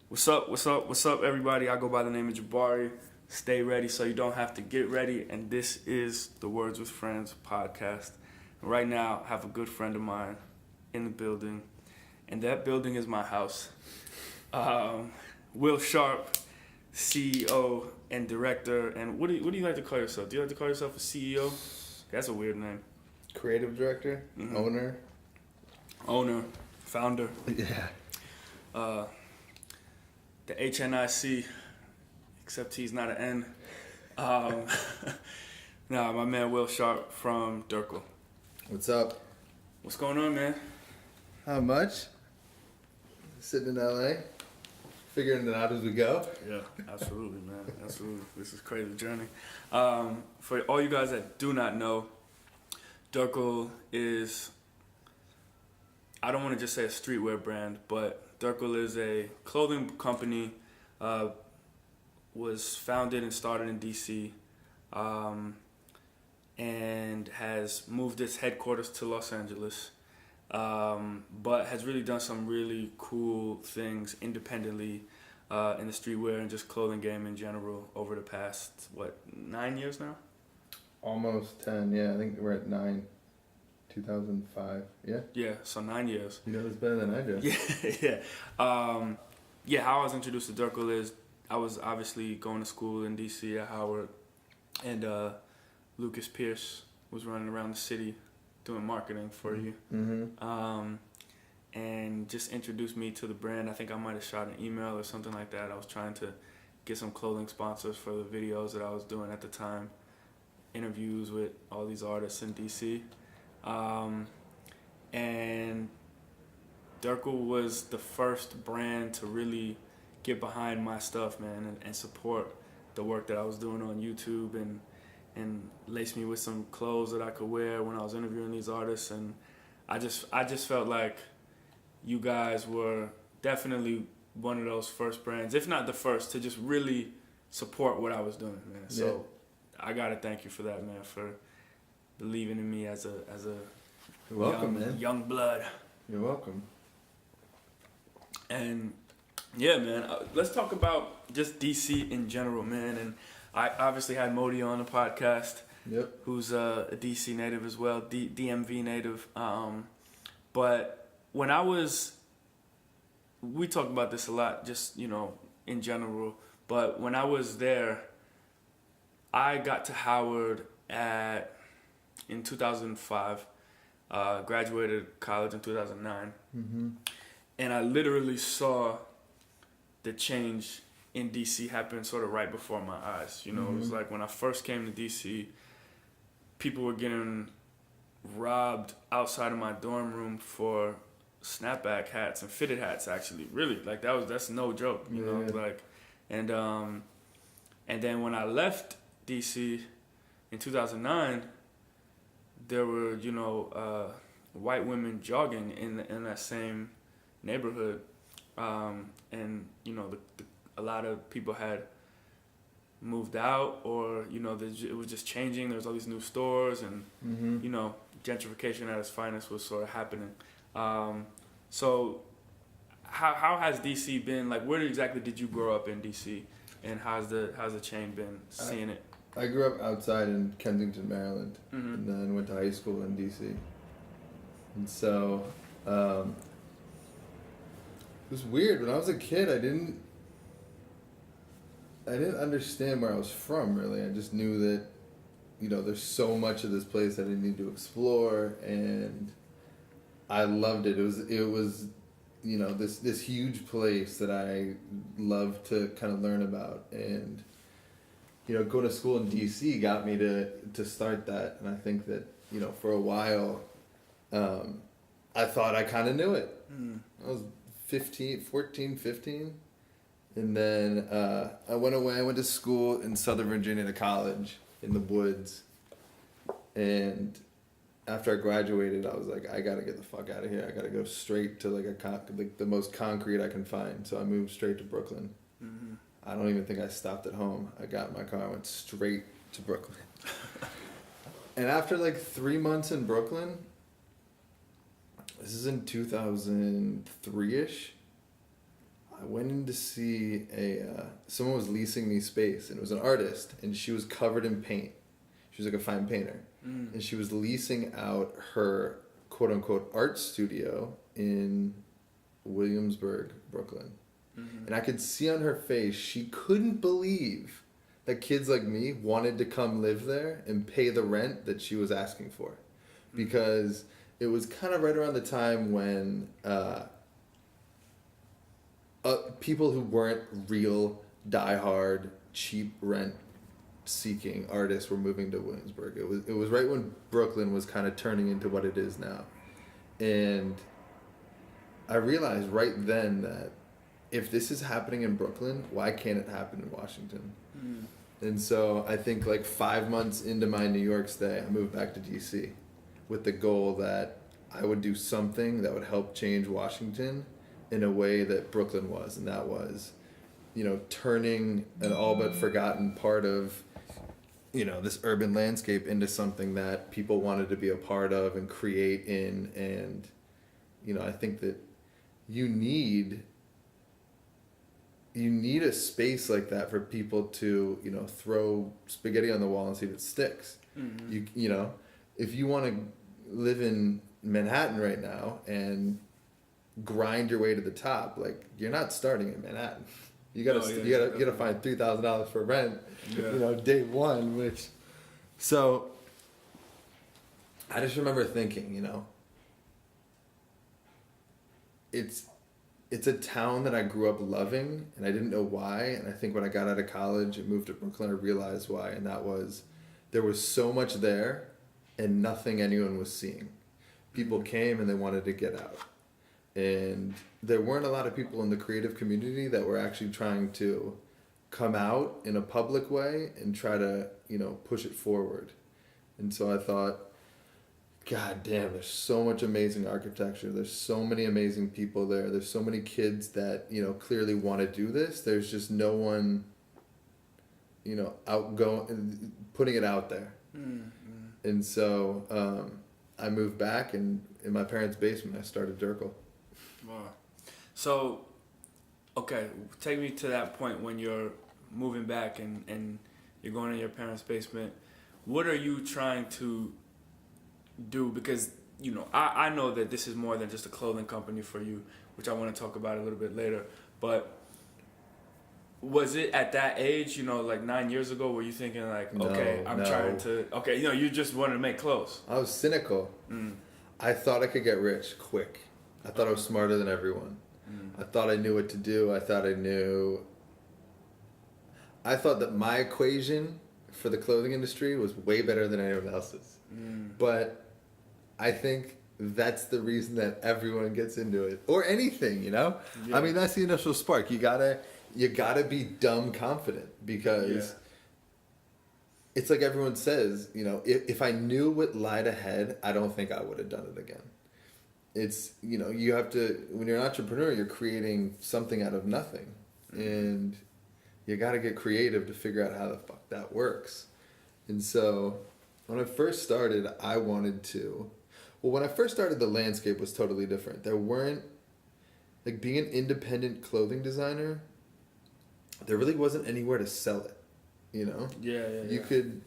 What's up? What's up? What's up, everybody? I go by the name of Jabari. Stay ready so you don't have to get ready. And this is the Words with Friends podcast. And right now, I have a good friend of mine in the building, and that building is my house. Will Sharp, CEO and director. And what do you like to call yourself? Do you like to call yourself a CEO? That's a weird name. Creative director, Owner, founder. Yeah. The HNIC, except he's not an N. Nah, my man Will Sharp from Durkl. What's up? What's going on, man? How much? Sitting in LA, figuring it out as we go. Yeah, absolutely, man. Absolutely. This is a crazy journey. For all you guys that do not know, Durkl is, I don't want to just say a streetwear brand, but Durkl is a clothing company, was founded and started in DC, and has moved its headquarters to Los Angeles, but has really done some really cool things independently in the streetwear and just clothing game in general over the past, 9 years now? Almost 10, yeah. I think we're at 9, 2005, yeah? Yeah, so 9 years. You know this better than I do. Yeah. How I was introduced to Durkl is I was obviously going to school in DC at Howard, and Lucas Pierce was running around the city doing marketing for you. Mm-hmm. And just introduced me to the brand. I think I might have shot an email or something like that. I was trying to get some clothing sponsors for the videos that I was doing at the time, interviews with all these artists in DC. And Durkl was the first brand to really get behind my stuff, man, and support the work that I was doing on YouTube and lace me with some clothes that I could wear when I was interviewing these artists. And I just felt like you guys were definitely one of those first brands, if not the first, to just really support what I was doing, man. So I gotta thank you for that, man, for believing in me as a You're welcome, man. young blood. You're welcome. And yeah, man, let's talk about just DC in general, man. And I obviously had Modi on the podcast, Yep. who's a DC native as well, DMV native. But when we talk about this a lot, just, in general. But when I was there, I got to Howard in 2005, graduated college in 2009. Mm-hmm. And I literally saw the change in DC happen sort of right before my eyes. It was like when I first came to DC, people were getting robbed outside of my dorm room for snapback hats and fitted hats, actually. Really, like that's no joke, you know? Like, and then when I left DC in 2009, there were, white women jogging in that same neighborhood, and a lot of people had moved out, or it was just changing. There was all these new stores, and gentrification at its finest was sort of happening. So how has DC been? Like, where exactly did you grow up in DC, and how's the chain been seeing it? I grew up outside in Kensington, Maryland, and then went to high school in DC. And so it was weird. When I was a kid, I didn't understand where I was from, really. I just knew that, there's so much of this place that I need to explore, and I loved it. It was this huge place that I loved to kind of learn about, and going to school in DC got me to start that. And I think that for a while, I thought I kind of knew it. I was 14, 15. And then I went away. I went to school in Southern Virginia, to college in the woods. And after I graduated, I was like, I gotta get the fuck out of here. I gotta go straight to like the most concrete I can find. So I moved straight to Brooklyn. Mm-hmm. I don't even think I stopped at home. I got in my car. I went straight to Brooklyn. And after like 3 months in Brooklyn, this is in 2003-ish, I went in to see someone was leasing me space, and it was an artist, and she was covered in paint. She was like a fine painter, and she was leasing out her quote unquote art studio in Williamsburg, Brooklyn. And I could see on her face she couldn't believe that kids like me wanted to come live there and pay the rent that she was asking for, because it was kind of right around the time when people who weren't real diehard cheap rent seeking artists were moving to Williamsburg. It was right when Brooklyn was kind of turning into what it is now. And I realized right then that if this is happening in Brooklyn, why can't it happen in Washington? And so I think like 5 months into my New York stay, I moved back to DC with the goal that I would do something that would help change Washington in a way that Brooklyn was. And that was, turning an all but forgotten part of, this urban landscape into something that people wanted to be a part of and create in. And, I think that you need a space like that for people to, throw spaghetti on the wall and see if it sticks. If you want to live in Manhattan right now and grind your way to the top, like, you're not starting in Manhattan. You gotta find $3,000 for rent, day one, so I just remember thinking, it's a town that I grew up loving, and I didn't know why. And I think when I got out of college and moved to Brooklyn, I realized why. And that was, there was so much there and nothing anyone was seeing. People came and they wanted to get out. And there weren't a lot of people in the creative community that were actually trying to come out in a public way and try to, push it forward. And so I thought, God damn, there's so much amazing architecture. There's so many amazing people there. There's so many kids that, clearly want to do this. There's just no one, outgoing, putting it out there. And so I moved back, and in my parents' basement, I started Durkl. Wow. So, okay, take me to that point when you're moving back and you're going in your parents' basement. What are you trying to do? Because, I know that this is more than just a clothing company for you, which I want to talk about a little bit later. But was it at that age, like 9 years ago, were you thinking like, okay, I'm trying to, you just wanted to make clothes? I was cynical. I thought I could get rich quick. I thought I was smarter than everyone. I thought I knew what to do. I thought that my equation for the clothing industry was way better than anyone else's. But I think that's the reason that everyone gets into it, or anything, Yeah. I mean, that's the initial spark. You gotta be dumb confident, because it's like everyone says, if I knew what lied ahead, I don't think I would have done it again. It's, you have to, when you're an entrepreneur, you're creating something out of nothing. And you got to get creative to figure out how the fuck that works. And so when I first started, when I first started, the landscape was totally different. There weren't, like, being an independent clothing designer, there really wasn't anywhere to sell it, You could,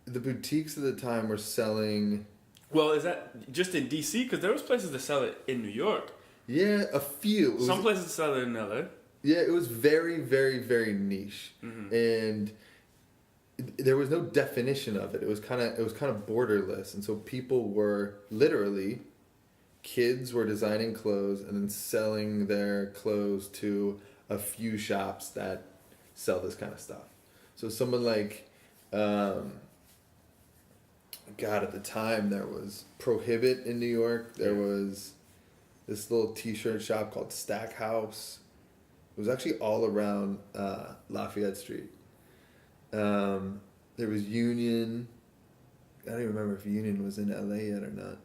the boutiques at the time were selling. Well, is that just in DC? Because there was places to sell it in New York. Yeah, a few. Some places to sell it in LA. Yeah, it was very, very, very niche, and there was no definition of it. It was kind of borderless, and so people were literally, kids were designing clothes and then selling their clothes to a few shops that sell this kind of stuff. So someone like, at the time there was Prohibit in New York. There was this little t-shirt shop called Stackhouse. It was actually all around Lafayette Street. There was Union. I don't even remember if Union was in LA yet or not.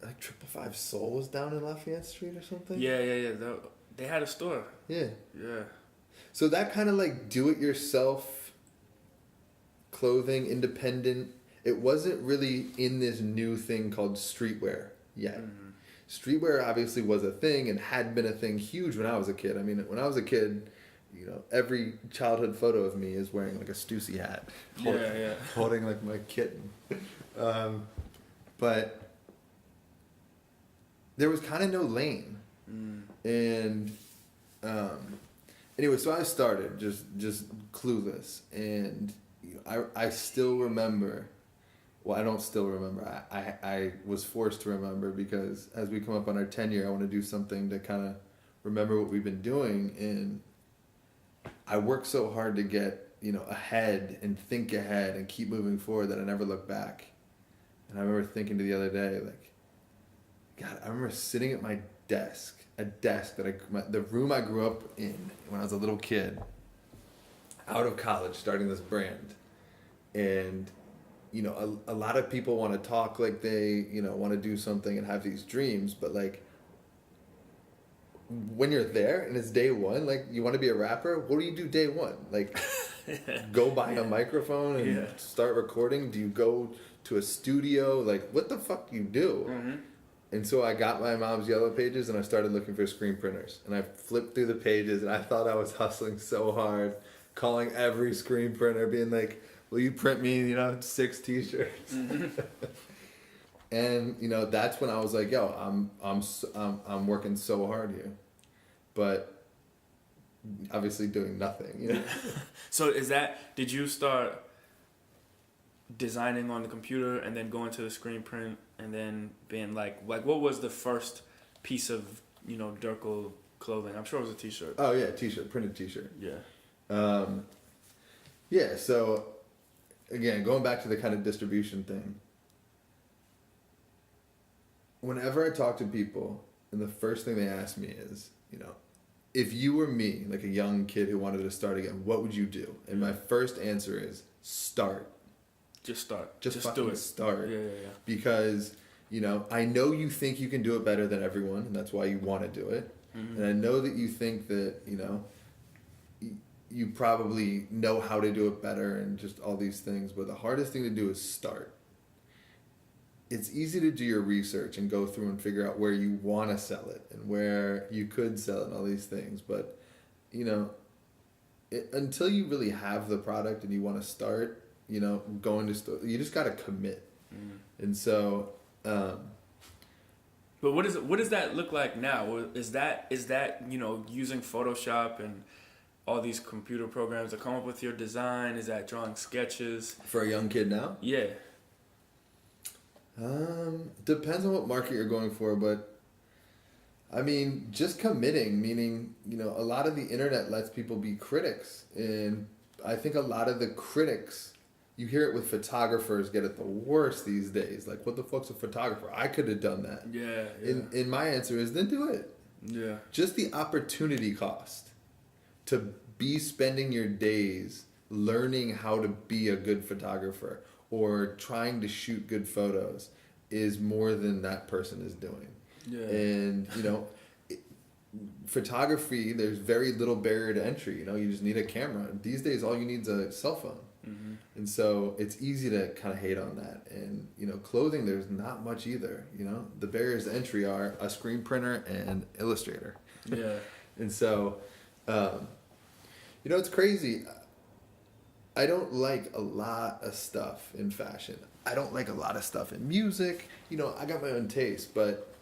Like 555 Soul was down in Lafayette Street or something. Yeah. They had a store. Yeah. Yeah. So that kind of like do-it-yourself clothing, independent. It wasn't really in this new thing called streetwear. yet. Streetwear obviously was a thing and had been a thing huge when I was a kid. I mean, when I was a kid, you know, every childhood photo of me is wearing like a Stussy hat, holding like my kitten. But there was kind of no lane, and anyway, so I started just clueless, and you know, I still remember. Well, I don't still remember. I was forced to remember because as we come up on our 10-year, I want to do something to kind of remember what we've been doing. And I worked so hard to get, you know, ahead and think ahead and keep moving forward that I never looked back. And I remember thinking to the other day, like, God, I remember sitting at my desk, a desk that the room I grew up in when I was a little kid, out of college, starting this brand. And you know, a lot of people want to talk like they, you know, want to do something and have these dreams, but like when you're there and it's day one, like you want to be a rapper, what do you do day one? Like go buy a microphone and start recording? Do you go to a studio? Like what the fuck do you do? And so I got my mom's yellow pages and I started looking for screen printers, and I flipped through the pages and I thought I was hustling so hard, calling every screen printer, being like, will you print me, you know, 6 t-shirts? And you know, that's when I was like, yo, I'm working so hard here, but obviously doing nothing, you know. So did you start designing on the computer and then going to the screen print and then being like what was the first piece of, you know, Durkl clothing? I'm sure it was a t-shirt. Oh yeah, t-shirt, printed t-shirt. Yeah. Yeah, so again, going back to the kind of distribution thing, whenever I talk to people, and the first thing they ask me is, you know, if you were me, like a young kid who wanted to start again, what would you do? And my first answer is start. Just start. Just do fucking it. start. Yeah. Because, you know, I know you think you can do it better than everyone, and that's why you want to do it. And I know that you think that, you know, you probably know how to do it better and just all these things, but the hardest thing to do is start. It's easy to do your research and go through and figure out where you want to sell it and where you could sell it and all these things, but you know, until you really have the product and you want to start, you know, going to store, you just got to commit. And so but what does that look like now? Is that, you know, using Photoshop and all these computer programs to come up with your design? Is that drawing sketches? For a young kid now? Yeah. Depends on what market you're going for, but I mean, just committing, meaning, you know, a lot of the internet lets people be critics, and I think a lot of the critics, you hear it with photographers, get it the worst these days. Like, what the fuck's a photographer? I could have done that. Yeah. And my answer is, then do it. Yeah. Just the opportunity cost to be spending your days learning how to be a good photographer or trying to shoot good photos is more than that person is doing. Yeah. And, you know, photography, there's very little barrier to entry. You know, you just need a camera. These days, all you need is a cell phone. And so it's easy to kind of hate on that. And, you know, clothing, there's not much either. You know, the barriers to entry are a screen printer and Illustrator. Yeah. And so, you know, it's crazy. I don't like a lot of stuff in fashion. I don't like a lot of stuff in music. You know, I got my own taste, but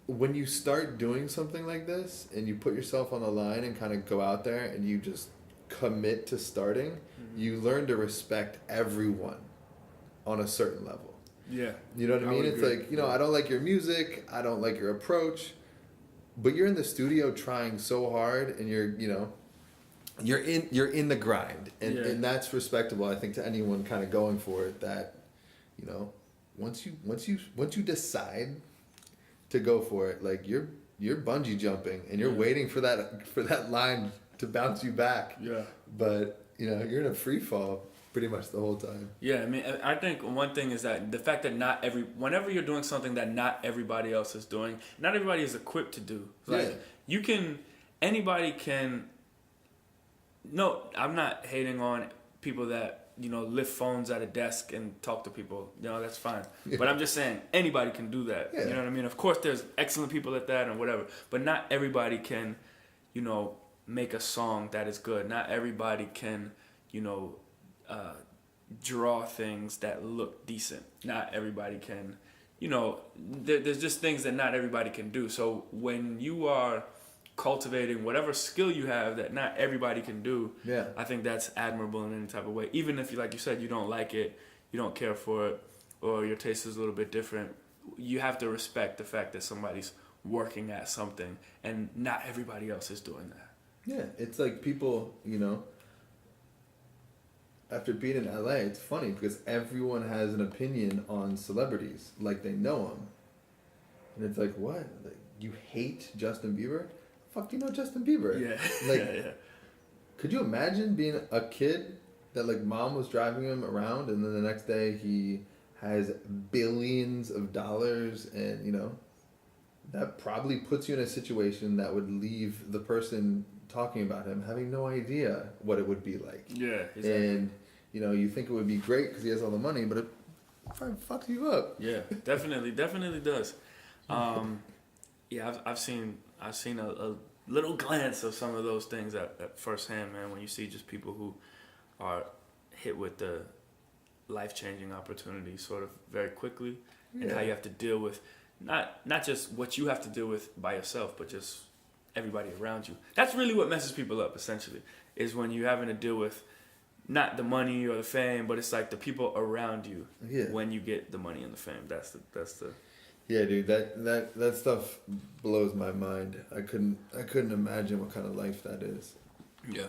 when you start doing something like this and you put yourself on the line and kind of go out there and you just commit to starting, you learn to respect everyone on a certain level. Yeah. You know what I mean? It's like, you know, I don't like your music, I don't like your approach, but you're in the studio trying so hard and you're, you know, you're in the grind, and that's respectable, I think, to anyone kind of going for it. That, you know, once you decide to go for it, like you're bungee jumping and you're waiting for that line to bounce you back. Yeah. But you know, you're in a free fall pretty much the whole time. Yeah, I mean, I think one thing is that the fact that whenever you're doing something that not everybody else is doing, not everybody is equipped to do. Like anybody can. No, I'm not hating on people that lift phones at a desk and talk to people. That's fine. Yeah. But I'm just saying, anybody can do that. Yeah. You know what I mean? Of course, there's excellent people at that and whatever. But not everybody can, make a song that is good. Not everybody can, draw things that look decent. Not everybody can, there's just things that not everybody can do. So when you are cultivating whatever skill you have that not everybody can do, I think that's admirable in any type of way. Even if, like you said, you don't like it, you don't care for it, or your taste is a little bit different, you have to respect the fact that somebody's working at something and not everybody else is doing that. Yeah, it's like people, after being in LA, it's funny because everyone has an opinion on celebrities, like they know them. And it's like, what? Like, you hate Justin Bieber? Fuck, do you know Justin Bieber? Yeah. Like, yeah. Could you imagine being a kid that, like, mom was driving him around and then the next day he has billions of dollars and, that probably puts you in a situation that would leave the person talking about him having no idea what it would be like. Yeah, exactly. And, you think it would be great because he has all the money, but it probably fucks you up. Yeah, definitely does. Yeah, I've seen a little glance of some of those things at firsthand, man. When you see just people who are hit with the life-changing opportunity sort of very quickly, and how you have to deal with not just what you have to deal with by yourself, but just everybody around you. That's really what messes people up, essentially, is when you're having to deal with not the money or the fame, but it's like the people around you when you get the money and the fame. That's the Yeah, dude, that stuff blows my mind. I couldn't imagine what kind of life that is. Yeah.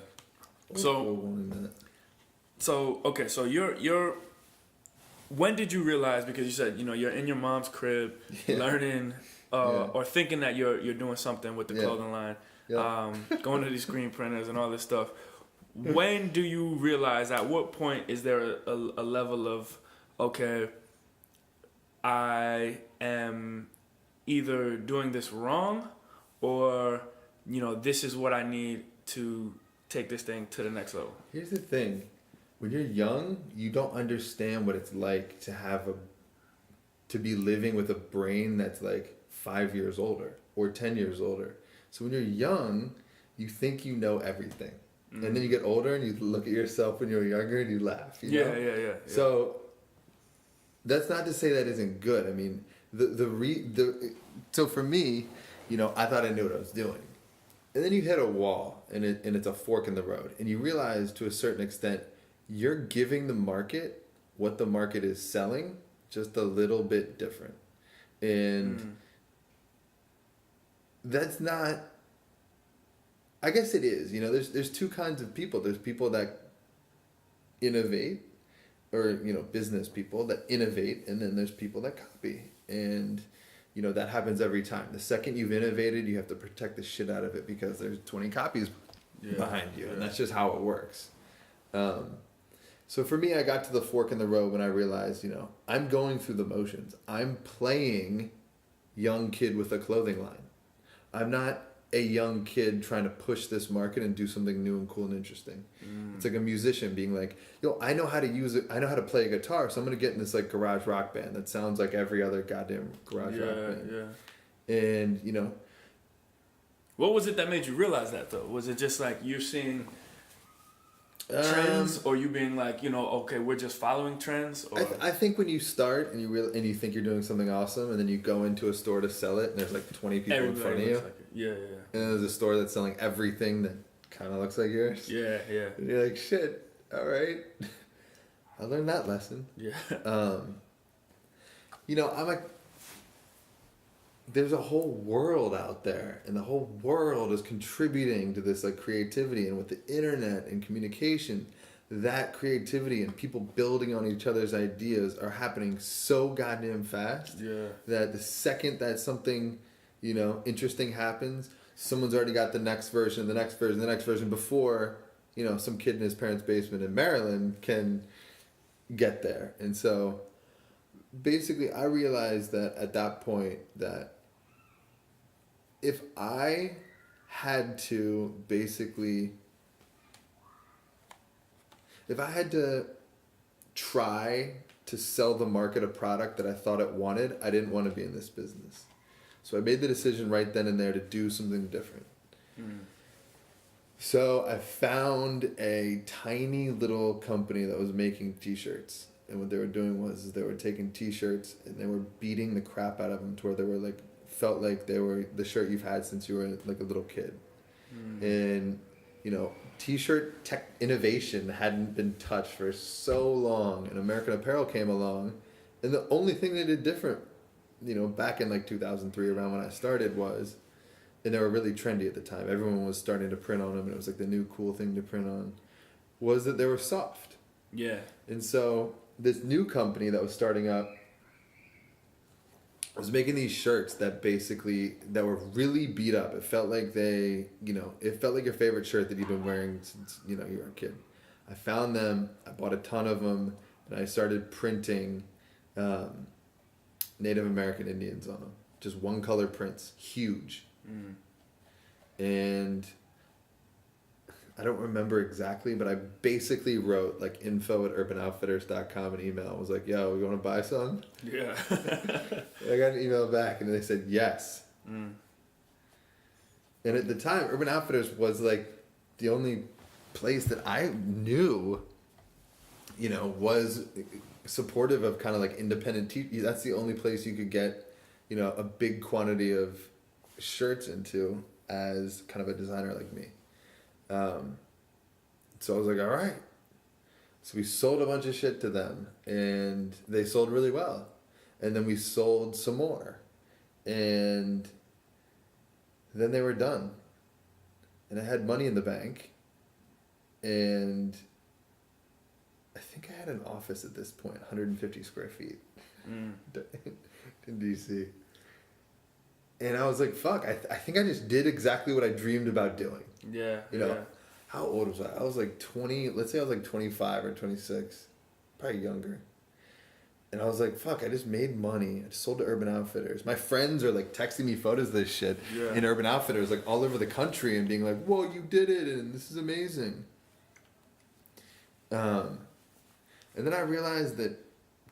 So okay, so you're when did you realize, because you said, you're in your mom's crib learning or thinking that you're doing something with the clothing line, going to these screen printers and all this stuff. When do you realize, at what point is there a level of, okay, I am either doing this wrong or, this is what I need to take this thing to the next level? Here's the thing. When you're young, you don't understand what it's like to be living with a brain that's like 5 years older or 10 years older. So when you're young, you think you know everything. Mm-hmm. And then you get older and you look at yourself when you were younger and you laugh. Yeah. So that's not to say that isn't good. I mean, so for me, I thought I knew what I was doing. And then you hit a wall and it's a fork in the road. And you realize to a certain extent, you're giving the market what the market is selling, just a little bit different. And that's not, I guess it is. There's two kinds of people. There's people that innovate, or, business people that innovate, and then there's people that copy. And, that happens every time. The second you've innovated, you have to protect the shit out of it because there's 20 copies behind you. And that's just how it works. So for me, I got to the fork in the road when I realized, I'm going through the motions. I'm playing young kid with a clothing line. I'm not a young kid trying to push this market and do something new and cool and interesting. It's like a musician being like, I know how to use it. I know how to play a guitar. So I'm going to get in this like garage rock band that sounds like every other goddamn garage rock band. Yeah. And, what was it that made you realize that though? Was it just like you're seeing trends, or you being like, okay, we're just following trends? Or? I think when you start and you think you're doing something awesome, and then you go into a store to sell it, and there's like 20 people in front of you. Like it. Yeah. And there's a store that's selling everything that kind of looks like yours. Yeah. And you're like, shit, all right. I learned that lesson. Yeah. I'm like, there's a whole world out there, and the whole world is contributing to this like creativity, and with the internet and communication, that creativity and people building on each other's ideas are happening so goddamn fast that the second that something, interesting happens, someone's already got the next version before, some kid in his parents' basement in Maryland can get there. And so basically I realized that at that point that if I had to try to sell the market a product that I thought it wanted, I didn't want to be in this business. So I made the decision right then and there to do something different. So I found a tiny little company that was making t-shirts. And what they were doing was they were taking t-shirts and they were beating the crap out of them to where they were like, felt like they were the shirt you've had since you were like a little kid. And, you know, t-shirt tech innovation hadn't been touched for so long, and American Apparel came along, and the only thing they did different, you know, back in like 2003 around when I started was, and they were really trendy at the time, everyone was starting to print on them, and it was like the new cool thing to print on, was that they were soft. Yeah. And so this new company that was starting up was making these shirts that were really beat up. It felt like it felt like your favorite shirt that you've been wearing since, you know, you were a kid. I found them, I bought a ton of them, and I started printing Native American Indians on them. Just one color prints, huge. And I don't remember exactly, but I basically wrote like info@urbanoutfitters.com an email. I was like, yo, we want to buy some? Yeah. I got an email back and they said yes. And at the time, Urban Outfitters was like the only place that I knew, you know, was supportive of kind of like independent that's the only place you could get, you know, a big quantity of shirts into as kind of a designer like me. So I was like, all right. So we sold a bunch of shit to them, and they sold really well. And then we sold some more, and then they were done. And I had money in the bank, and I think I had an office at this point, 150 square feet in DC. And I was like, fuck, I think I just did exactly what I dreamed about doing. Yeah. You know, how old was I? I was like 20, let's say I was like 25 or 26, probably younger. And I was like, fuck, I just made money. I just sold to Urban Outfitters. My friends are like texting me photos of this shit in Urban Outfitters, like all over the country, and being like, whoa, you did it, and this is amazing. And then I realized that,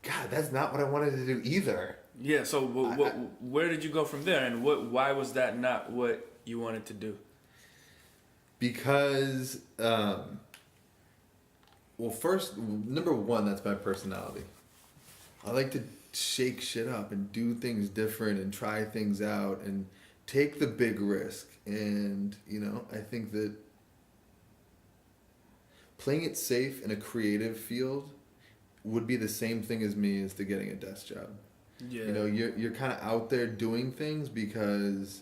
God, that's not what I wanted to do either. Yeah, so where did you go from there, and why was that not what you wanted to do? Because, well, first, number one, that's my personality. I like to shake shit up and do things different and try things out and take the big risk. And, you know, I think that playing it safe in a creative field would be the same thing as me as to getting a desk job. Yeah. You know, you're kind of out there doing things because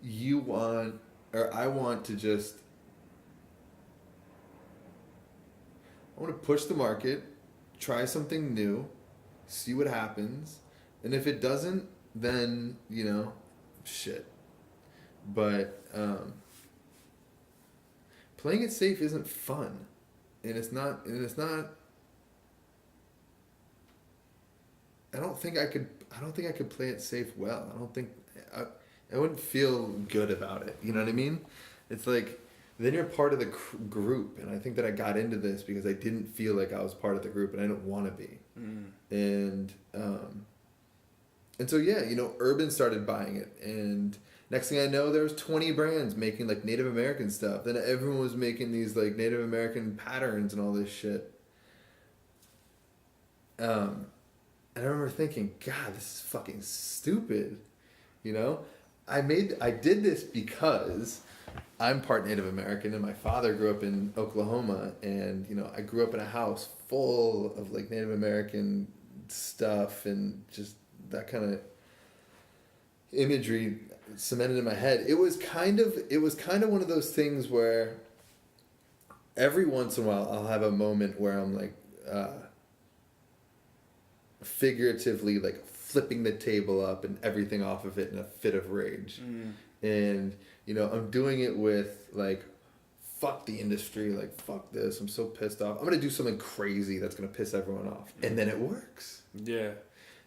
you want, or I want to just, I want to push the market, try something new, see what happens, and if it doesn't, then, you know, shit. But playing it safe isn't fun, and it's not. I don't think I could play it safe well. I wouldn't feel good about it. You know what I mean? It's like, then you're part of the group, and I think that I got into this because I didn't feel like I was part of the group, and I didn't want to be. And so yeah, you know, Urban started buying it, and next thing I know, there was 20 brands making like Native American stuff. Then everyone was making these like Native American patterns and all this shit. And I remember thinking, God, this is fucking stupid. You know, I did this because I'm part Native American, and my father grew up in Oklahoma, and, you know, I grew up in a house full of like Native American stuff and just that kind of imagery cemented in my head. It was kind of one of those things where every once in a while I'll have a moment where I'm like, figuratively like flipping the table up and everything off of it in a fit of rage. And, you know, I'm doing it with like, fuck the industry, like fuck this, I'm so pissed off, I'm gonna do something crazy that's gonna piss everyone off, and then it works. Yeah.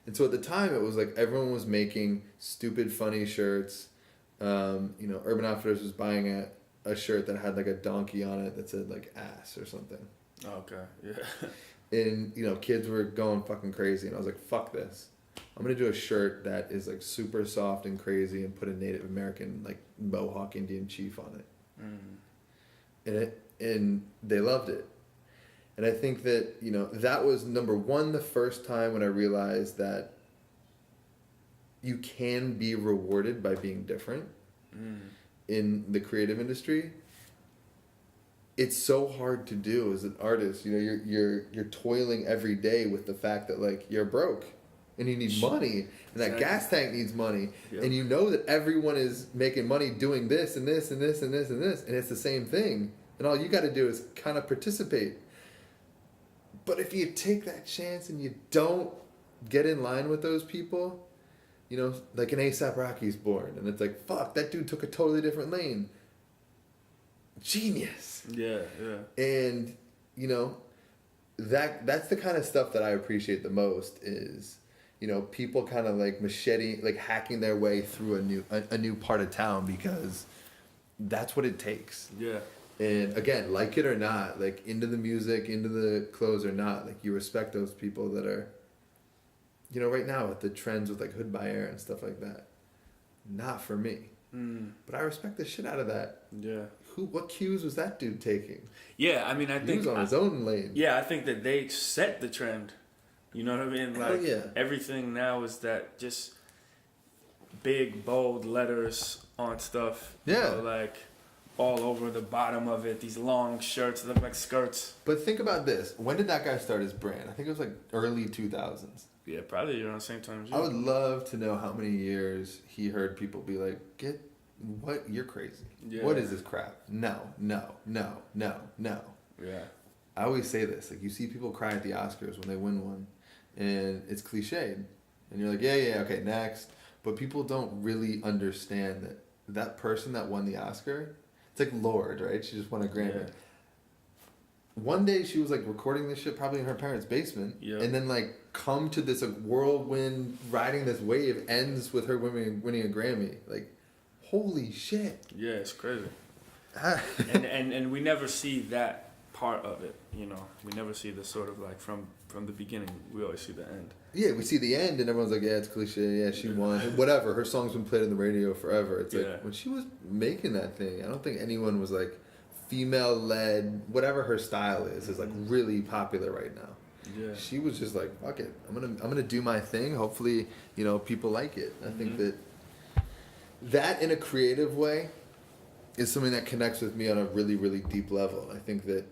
And so at the time it was like everyone was making stupid funny shirts. You know, Urban Outfitters was buying a shirt that had like a donkey on it that said like ass or something. Okay, yeah. And, you know, kids were going fucking crazy. And I was like, fuck this. I'm going to do a shirt that is like super soft and crazy and put a Native American, like Mohawk Indian chief on it. And they loved it. And I think that, you know, that was number one, the first time when I realized that you can be rewarded by being different in the creative industry. It's so hard to do as an artist. You know, you're toiling every day with the fact that like you're broke and you need money and that gas tank needs money. Yep. And you know that everyone is making money doing this and this and this and this and this, and it's the same thing. And all you got to do is kind of participate. But if you take that chance and you don't get in line with those people, you know, like an A$AP Rocky's born, and it's like, fuck, that dude took a totally different lane. Genius. Yeah. And, you know, that's the kind of stuff that I appreciate the most is, you know, people kind of like hacking their way through a new part of town because that's what it takes. Yeah. And again, like it or not, like into the music, into the clothes or not, like you respect those people that are, you know, right now with the trends with like Hood by Air and stuff like that. Not for me. But I respect the shit out of that. Yeah. What cues was that dude taking? Yeah, I mean, I think he was on his own lane. Yeah, I think that they set the trend. You know what I mean? Like everything now is that just big bold letters on stuff. Yeah. You know, like all over the bottom of it. These long shirts that look like skirts. But think about this. When did that guy start his brand? I think it was like early 2000s. Yeah, probably around the same time as you. I would love to know how many years he heard people be like, you're crazy. Yeah. What is this crap? No. Yeah. I always say this. Like, you see people cry at the Oscars when they win one, and it's cliched. And you're like, yeah, okay, next. But people don't really understand that person that won the Oscar, it's like Lorde, right? She just won a Grammy. Yeah. One day she was like recording this shit probably in her parents' basement, and then like come to this like whirlwind riding this wave ends with her winning a Grammy. Like, holy shit! Yeah, it's crazy. and we never see that part of it. You know, we never see the sort of like from the beginning. We always see the end. Yeah, we see the end, and everyone's like, yeah, it's cliche. Yeah, she won. Whatever. Her song's been played on the radio forever. It's like when she was making that thing, I don't think anyone was like. Female-led, whatever her style is like really popular right now. Yeah. She was just like, fuck it, I'm gonna do my thing. Hopefully, you know, people like it. I think that in a creative way is something that connects with me on a really, really deep level. I think that,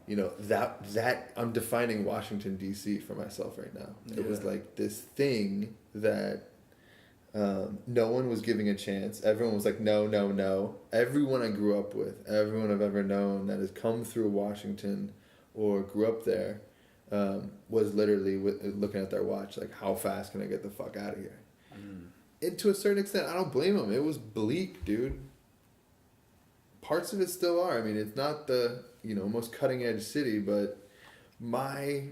you know, that I'm defining Washington D.C. for myself right now. It was like this thing that. No one was giving a chance. Everyone was like, no. Everyone I grew up with, everyone I've ever known that has come through Washington or grew up there, was literally looking at their watch, like, how fast can I get the fuck out of here? And to a certain extent, I don't blame them. It was bleak, dude. Parts of it still are. I mean, it's not the, you know, most cutting edge city, but my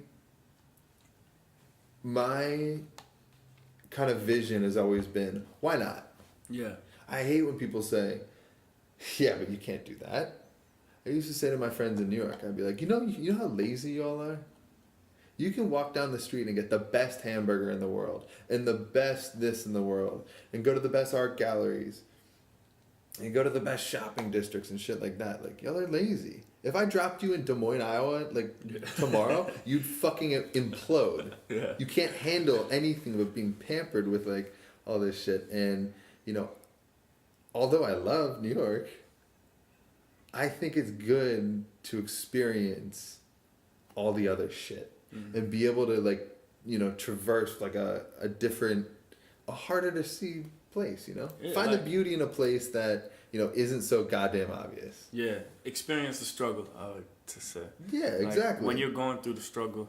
kind of vision has always been, why not? Yeah. I hate when people say, yeah, but you can't do that. I used to say to my friends in New York, I'd be like, you know how lazy y'all are? You can walk down the street and get the best hamburger in the world and the best this in the world and go to the best art galleries and go to the best shopping districts and shit like that. Like, y'all are lazy. If I dropped you in Des Moines, Iowa, like tomorrow, you'd fucking implode. Yeah. You can't handle anything but being pampered with like all this shit. And, you know, although I love New York, I think it's good to experience all the other shit and be able to like, you know, traverse like a harder to see place, you know? Yeah, find the beauty in a place that, you know, isn't so goddamn obvious. Yeah. Experience the struggle, I like to say. Yeah, exactly. Like, when you're going through the struggle,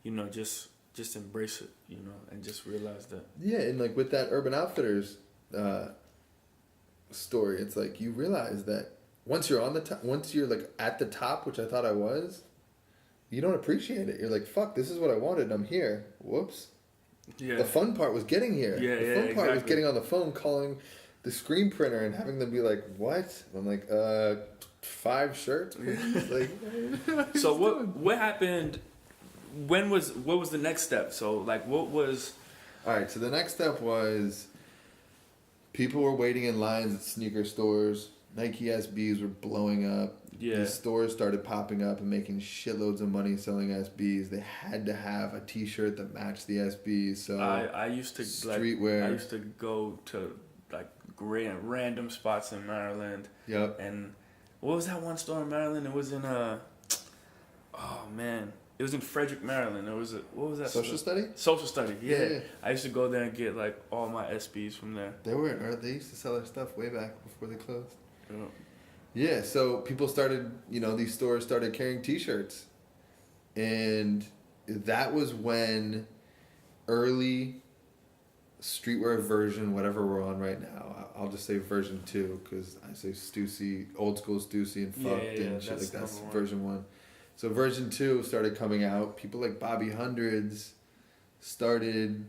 you know, just embrace it, you know, and just realize that. Yeah, and like with that Urban Outfitters story, it's like you realize that once you're on the top, once you're like at the top, which I thought I was, you don't appreciate it. You're like, fuck, this is what I wanted and I'm here. Whoops. Yeah. The fun part was getting here. The fun part was getting on the phone, calling the screen printer and having them be like, what? I'm like, 5 shirts, please? Like, so what happened what was the next step? So like, what was? All right, so the next step was people were waiting in lines at sneaker stores. Nike SBs were blowing up. Yeah. The stores started popping up and making shitloads of money selling SBs. They had to have a T-shirt that matched the SBs. So I used to streetwear. I used to go to like random spots in Maryland. Yep. And what was that one store in Maryland? It was in oh man. It was in Frederick, Maryland. What was that? Social study? Social study, yeah. Yeah. I used to go there and get like all my SBs from there. They used to sell their stuff way back before they closed. Yeah. Yeah, so people started, these stores started carrying T-shirts. And that was when early streetwear version, whatever we're on right now, I'll just say version 2 because I say Stussy, old school Stussy and fucked and shit like that's version 1. So version 2 started coming out. People like Bobby Hundreds started,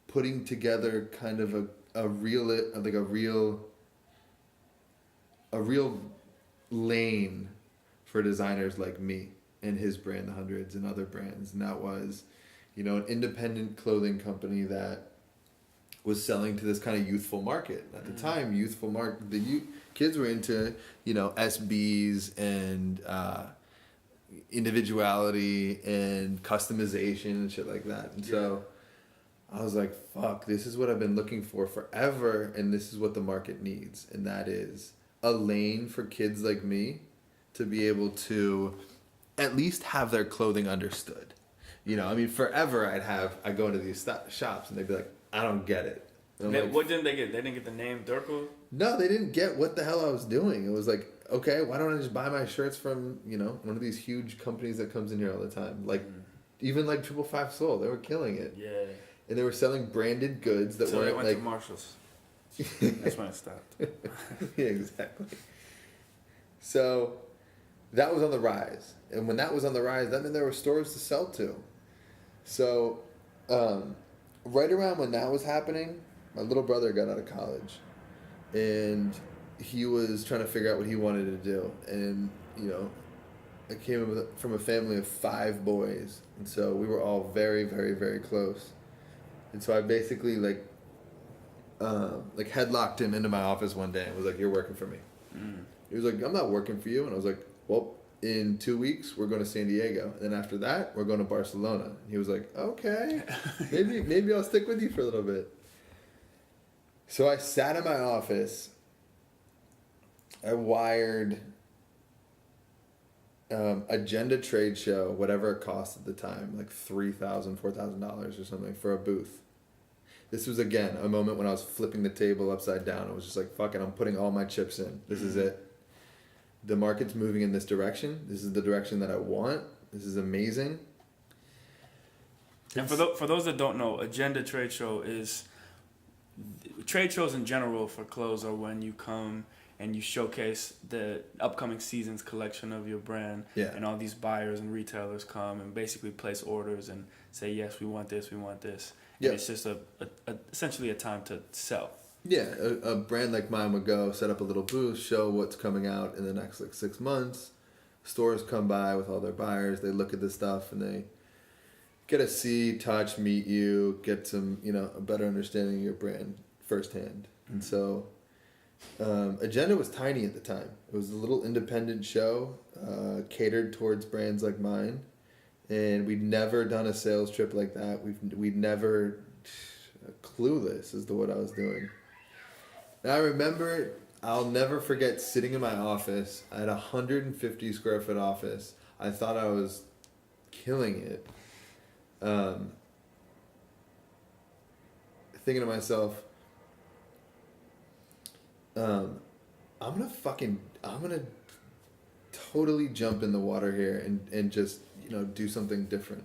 putting together kind of a real lane for designers like me and his brand, the Hundreds, and other brands. And that was, an independent clothing company that was selling to this kind of youthful market. At the time, kids were into, SBs and individuality and customization and shit like that. And so I was like, fuck, this is what I've been looking for forever, and this is what the market needs. And that is a lane for kids like me to be able to at least have their clothing understood. Forever I'd go into these shops and they'd be like, I don't get it. What didn't they get? They didn't get the name Durkl? No, they didn't get what the hell I was doing. It was like, okay, why don't I just buy my shirts from, one of these huge companies that comes in here all the time? Like, even like 555 Soul, they were killing it. Yeah. And they were selling branded goods that weren't went like... to Marshalls. That's when it stopped. Yeah, exactly. So that was on the rise. And when that was on the rise, that meant there were stores to sell to. So right around when that was happening, my little brother got out of college. And he was trying to figure out what he wanted to do. And, I came from a family of 5 boys. And so we were all very, very, very close. And so I basically headlocked him into my office one day and was like, you're working for me. He was like, I'm not working for you. And I was like, well, in 2 weeks, we're going to San Diego. And then after that, we're going to Barcelona. And he was like, okay, maybe I'll stick with you for a little bit. So I sat in my office. I wired Agenda Trade Show, whatever it cost at the time, like $3,000, $4,000 or something for a booth. This was, again, a moment when I was flipping the table upside down. I was just like, fuck it, I'm putting all my chips in. This is it. The market's moving in this direction. This is the direction that I want. This is amazing. And for those that don't know, Agenda Trade Show is... Trade shows in general for clothes are when you come and you showcase the upcoming season's collection of your brand. Yeah. And all these buyers and retailers come and basically place orders and say, yes, we want this, we want this. Yeah. And it's just essentially a time to sell. Yeah, a brand like mine would go set up a little booth, show what's coming out in the next 6 months. Stores come by with all their buyers. They look at the stuff and they get to see, touch, meet you, get some, a better understanding of your brand firsthand. And so Agenda was tiny at the time. It was a little independent show catered towards brands like mine. And we'd never done a sales trip like that. We'd never clueless as to what I was doing. And I remember, I'll never forget sitting in my office. I had a 150 square foot office. I thought I was killing it. Thinking to myself, I'm gonna totally jump in the water here and just, do something different.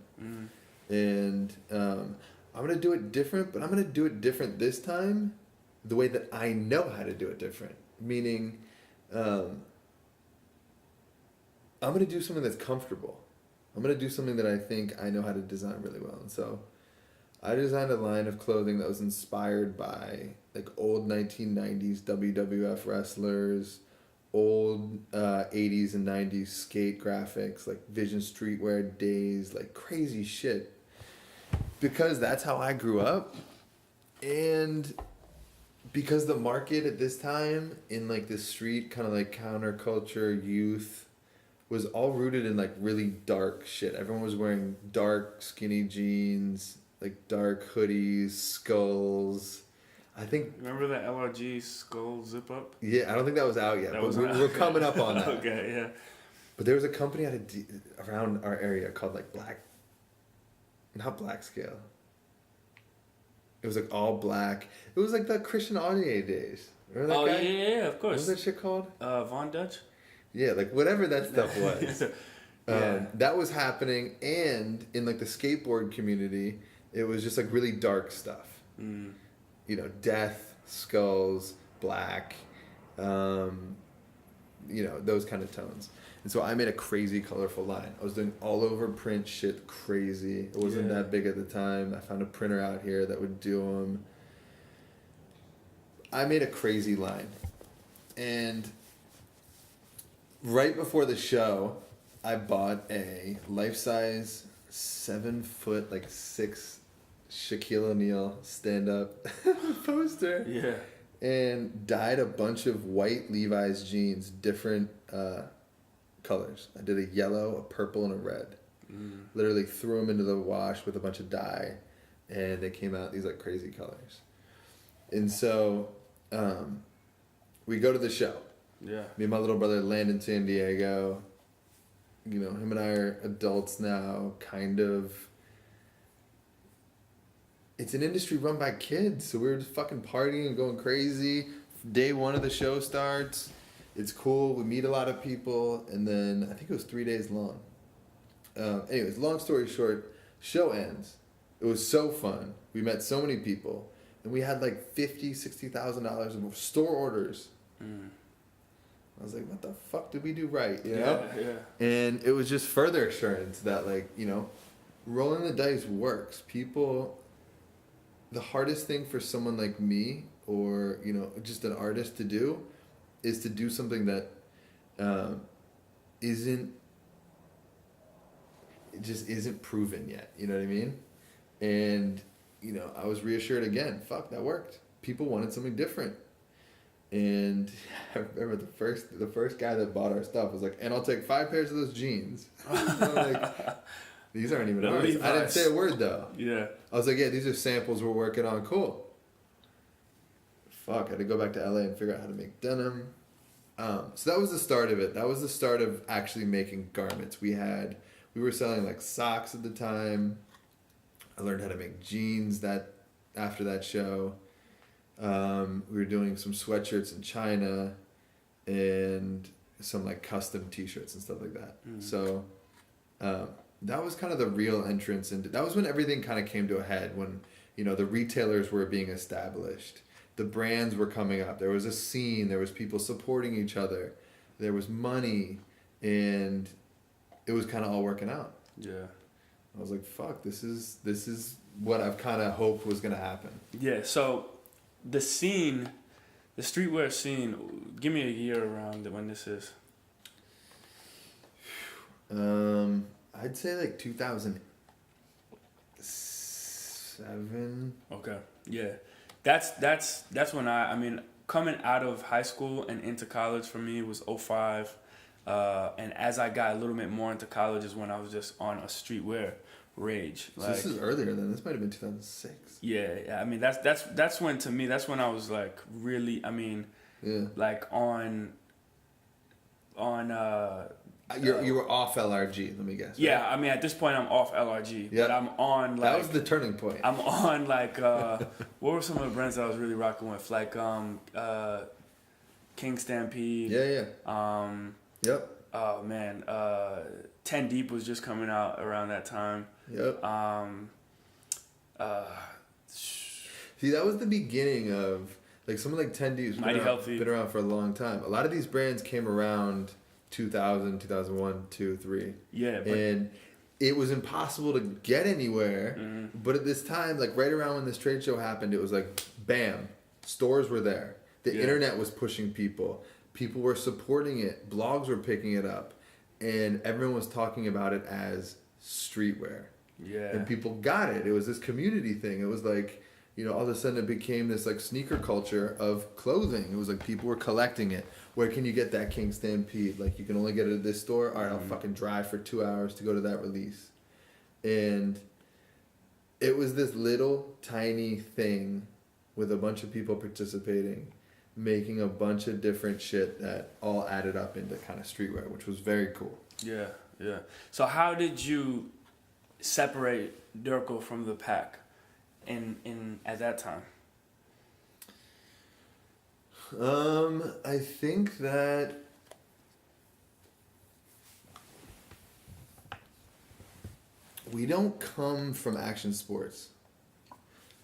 And I'm gonna do it different, but I'm gonna do it different this time the way that I know how to do it different. Meaning, I'm gonna do something that's comfortable. I'm gonna do something that I think I know how to design really well. And so I designed a line of clothing that was inspired by like old 1990s WWF wrestlers, old 80s and 90s skate graphics, like Vision Streetwear days, like crazy shit. Because that's how I grew up. And because the market at this time in like the street kind of like counterculture youth was all rooted in like really dark shit. Everyone was wearing dark skinny jeans, like dark hoodies, skulls. I think. Remember that LRG skull zip up? Yeah, I don't think that was out yet. But we're coming up on that. Okay, yeah. But there was a company around our area called like not Black Scale. It was like all black. It was like the Christian Audier days. Remember that guy? Yeah, of course. What was that shit called? Von Dutch? Yeah, like whatever that stuff was. Yeah. That was happening, and in like the skateboard community, it was just like really dark stuff. Mm. You know, death, skulls, black, you know, those kind of tones. And so I made a crazy colorful line. I was doing all over print shit, crazy. It wasn't that big at the time. I found a printer out here that would do them. I made a crazy line. And right before the show, I bought a life-size 7 foot, like 6 Shaquille O'Neal stand-up poster. Yeah. And dyed a bunch of white Levi's jeans, different colors. I did a yellow, a purple, and a red. Mm. Literally threw them into the wash with a bunch of dye, and they came out these like crazy colors. And so we go to the show. Yeah. Me and my little brother land in San Diego. You know, him and I are adults now, kind of. It's an industry run by kids, so we were just fucking partying and going crazy. Day one of the show starts. It's cool. We meet a lot of people, and then I think it was 3 days long. Anyways, long story short, show ends. It was so fun. We met so many people, and we had like $50,000-$60,000 of store orders. Mm. I was like, what the fuck did we do right? You know? Yeah. And it was just further assurance that, like, you know, rolling the dice works. People, the hardest thing for someone like me, or, you know, just an artist to do, is to do something that isn't proven yet. You know what I mean? And, you know, I was reassured again. Fuck, that worked. People wanted something different. And I remember the first guy that bought our stuff was like, and I'll take 5 pairs of those jeans. I'm like, these aren't even ours. I didn't say a word though. Yeah. I was like, yeah, these are samples we're working on. Cool. Fuck, I had to go back to LA and figure out how to make denim. So that was the start of it. That was the start of actually making garments. We were selling like socks at the time. I learned how to make jeans after that show. We were doing some sweatshirts in China and some like custom t-shirts and stuff like that. Mm. So that was kind of the real entrance into, that was when everything kind of came to a head, when, you know, the retailers were being established. The brands were coming up. There was a scene. There was people supporting each other. There was money, and it was kind of all working out. Yeah. I was like, "Fuck! This is what I've kind of hoped was gonna happen." Yeah. So, the streetwear scene. Give me a year around when this is. I'd say like 2007. Okay. Yeah. That's when I mean, coming out of high school and into college for me was 2005. And as I got a little bit more into college is when I was just on a streetwear rage. So this is earlier than this. Might have been 2006. Yeah. I mean, that's when, to me, that's when I was like really, I mean, like on you were off LRG, let me guess. Right? Yeah, I mean, at this point I'm off LRG, but I'm on like, that was the turning point. I'm on like what were some of the brands that I was really rocking with, like King Stampede. Yeah. Yep. Oh man, 10 Deep was just coming out around that time. Yep. See, that was the beginning of like some of like 10 Deep's been around for a long time. A lot of these brands came around 2000, 2001, 2, 3. Yeah. And it was impossible to get anywhere. Mm-hmm. But at this time, like right around when this trade show happened, it was like, bam, stores were there. The internet was pushing people. people were supporting it, blogs were picking it up, and everyone was talking about it as streetwear. Yeah. And people got it. It was this community thing. It was like, you know, all of a sudden it became this like sneaker culture of clothing. It was like people were collecting it. Where can you get that King Stampede? Like, you can only get it at this store. All right, I'll fucking drive for 2 hours to go to that release. And it was this little tiny thing with a bunch of people participating, making a bunch of different shit that all added up into kind of streetwear, which was very cool. Yeah, yeah. So how did you separate Durkl from the pack in at that time? I think that we don't come from action sports.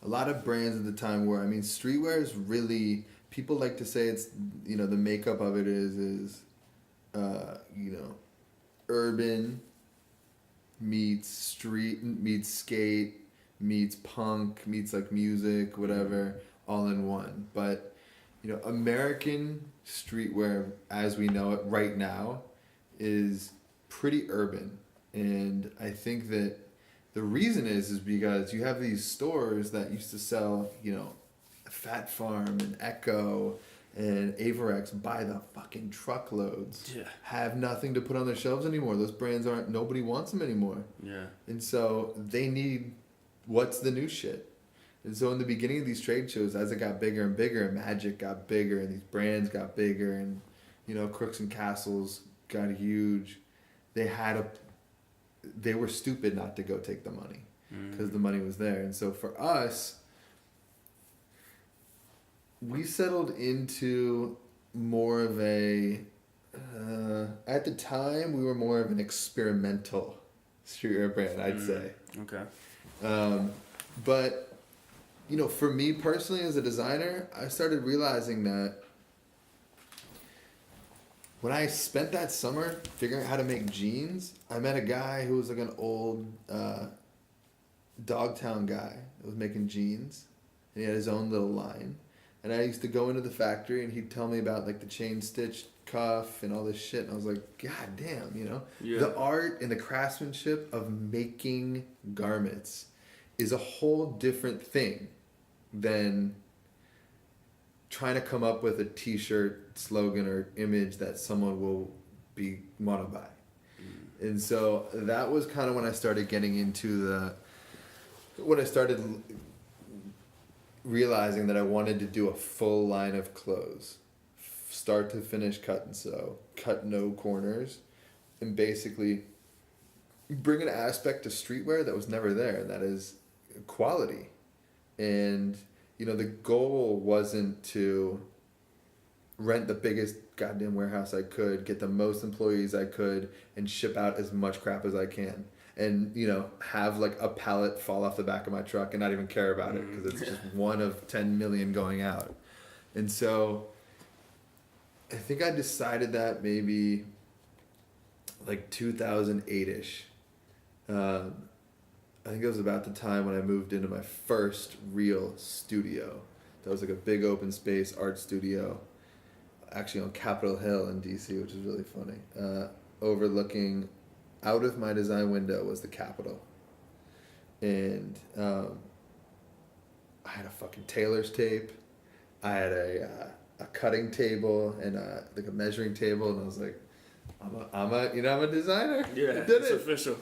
A lot of brands at the time were, I mean, streetwear is really, people like to say it's, you know, the makeup of it is you know, urban meets street, meets skate, meets punk, meets like music, whatever, all in one. But, you know, American streetwear as we know it right now is pretty urban. And I think that the reason is because you have these stores that used to sell, you know, Fat Farm and Echo and Avarex by the fucking truckloads. Yeah. Have nothing to put on their shelves anymore. Those brands aren't, nobody wants them anymore. Yeah. And so they need what's the new shit. And so in the beginning of these trade shows, as it got bigger and bigger, and Magic got bigger, and these brands got bigger, and, you know, Crooks and Castles got huge, they were stupid not to go take the money because the money was there. And so for us, we settled into more of a, at the time, we were more of an experimental streetwear brand, I'd say. Okay. But, you know, for me personally as a designer, I started realizing that when I spent that summer figuring out how to make jeans, I met a guy who was like an old Dogtown guy that was making jeans, and he had his own little line. And I used to go into the factory, and he'd tell me about like the chain stitch cuff and all this shit, and I was like, God damn, you know, the art and the craftsmanship of making garments is a whole different thing than trying to come up with a t-shirt slogan or image that someone will want to buy. And so that was kind of when I started getting into when I started realizing that I wanted to do a full line of clothes, start to finish cut and sew, cut no corners, and basically bring an aspect to streetwear that was never there, and that is quality. And, you know, the goal wasn't to rent the biggest goddamn warehouse I could, get the most employees I could, and ship out as much crap as I can. And, you know, have like a pallet fall off the back of my truck and not even care about it because it's just one of 10 million going out. And so I think I decided that maybe like 2008-ish. I think it was about the time when I moved into my first real studio. That was like a big open space art studio, actually on Capitol Hill in DC, which is really funny. Overlooking, out of my design window was the Capitol. And I had a fucking tailor's tape. I had a cutting table and like a measuring table, and I was like, I'm a designer. Yeah, I did it's it. official.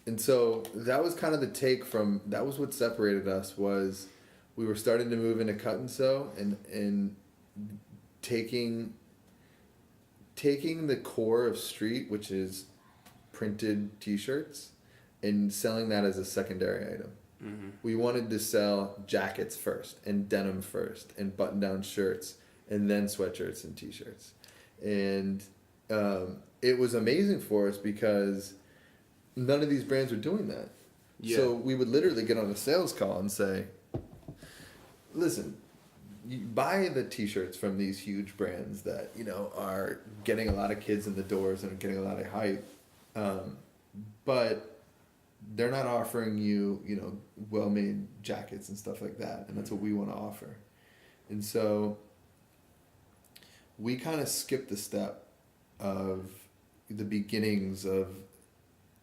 And so that was kind of the take from, that was what separated us, was we were starting to move into cut and sew and taking the core of street, which is printed t-shirts, and selling that as a secondary item. Mm-hmm. We wanted to sell jackets first, and denim first, and button-down shirts, and then sweatshirts and t-shirts. And it was amazing for us because none of these brands were doing that. Yeah. So we would literally get on a sales call and say, listen, you buy the t-shirts from these huge brands that, you know, are getting a lot of kids in the doors and are getting a lot of hype. But they're not offering you, you know, well-made jackets and stuff like that. And that's what we want to offer. And so we kind of skipped the step of the beginnings of,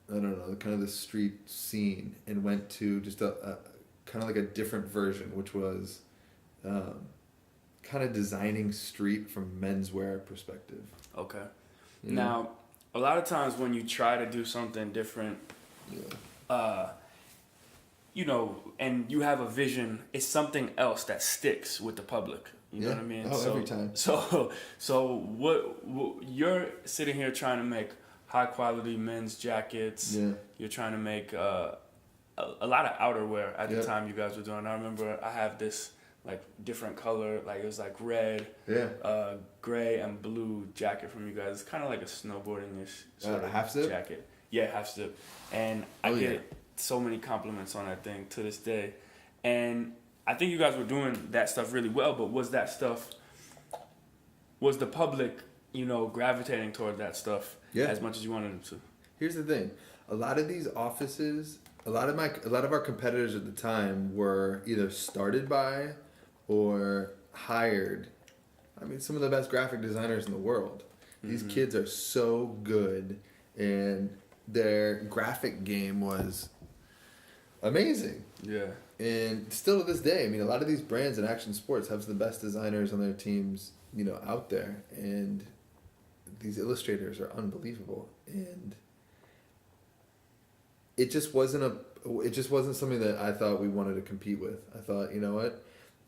I don't know, kind of the street scene, and went to just a kind of like a different version, which was kind of designing street from menswear perspective. Okay. You know? Now, a lot of times when you try to do something different, you know, and you have a vision, it's something else that sticks with the public. You know what I mean? Oh, every time. So what you're sitting here trying to make high quality men's jackets. Yeah. You're trying to make a lot of outerwear at the time you guys were doing. I remember I have this like different color, like it was like red, gray and blue jacket from you guys. It's kind of like a snowboarding-ish sort of half zip jacket. Yeah, half zip. And I get so many compliments on that thing to this day. And I think you guys were doing that stuff really well, but was the public, you know, gravitating toward that stuff as much as you wanted them to? Here's the thing. A lot of these offices, a lot of our competitors at the time were either started by or hired. I mean, some of the best graphic designers in the world. These kids are so good, and their graphic game was amazing. Yeah. And still to this day, I mean, a lot of these brands in action sports have the best designers on their teams, you know, out there. And these illustrators are unbelievable. And it just wasn't something that I thought we wanted to compete with. I thought, you know what?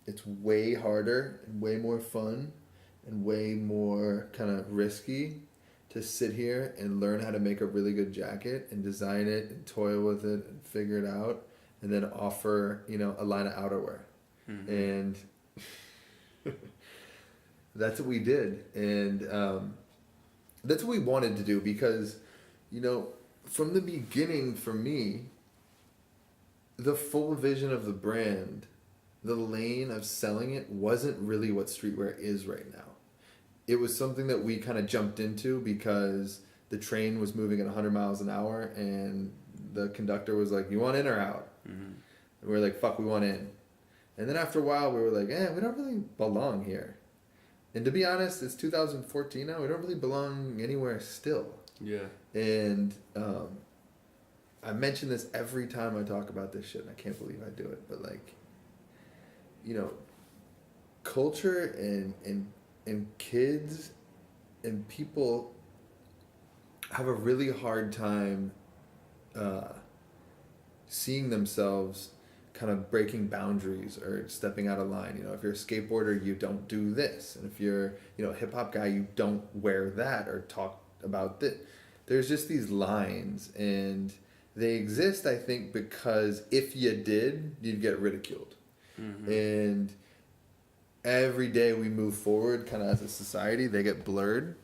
It's way harder and way more fun and way more kind of risky to sit here and learn how to make a really good jacket and design it and toil with it and figure it out, and then offer, you know, a line of outerwear. And that's what we did. And that's what we wanted to do, because, you know, from the beginning, for me, the full vision of the brand, the lane of selling it, wasn't really what streetwear is right now. It was something that we kind of jumped into because the train was moving at 100 miles an hour, and the conductor was like, "You want in or out?" And we were like, "Fuck, we want in." And then after a while, we were like, we don't really belong here. And to be honest, it's 2014 now. We don't really belong anywhere still. Yeah. And I mention this every time I talk about this shit, and I can't believe I do it. But, like, you know, culture and kids and people have a really hard time seeing themselves kind of breaking boundaries or stepping out of line. You know, if you're a skateboarder, you don't do this. And if you're, you know, a hip-hop guy, you don't wear that or talk about this. There's just these lines, and they exist, I think, because if you did, you'd get ridiculed. And every day we move forward kind of as a society, they get blurred.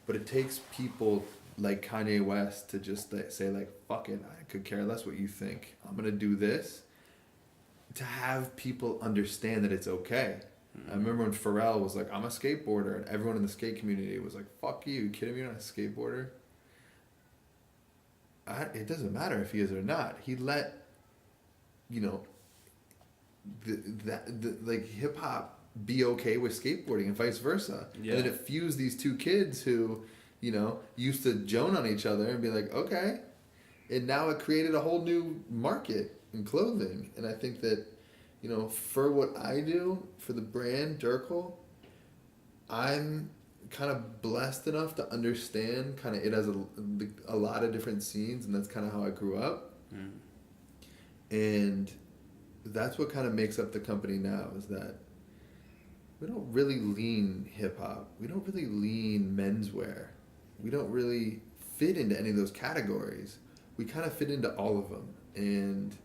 But it takes people like Kanye West to just say, like, fuck it, I could care less what you think. I'm going to do this. To have people understand that it's okay. I remember when Pharrell was like, "I'm a skateboarder," and everyone in the skate community was like, "Fuck you, kidding me? You're not a skateboarder." It doesn't matter if he is or not. He let, you know, like hip hop be okay with skateboarding and vice versa. Yeah. And then it fused these two kids who, you know, used to joan on each other and be like, okay. And now it created a whole new market in clothing. And I think that, you know, for what I do, for the brand Durkl, I'm kind of blessed enough to understand kind of it has a lot of different scenes, and that's kind of how I grew up. And that's what kind of makes up the company now, is that we don't really lean hip-hop. We don't really lean menswear. We don't really fit into any of those categories. We kind of fit into all of them. And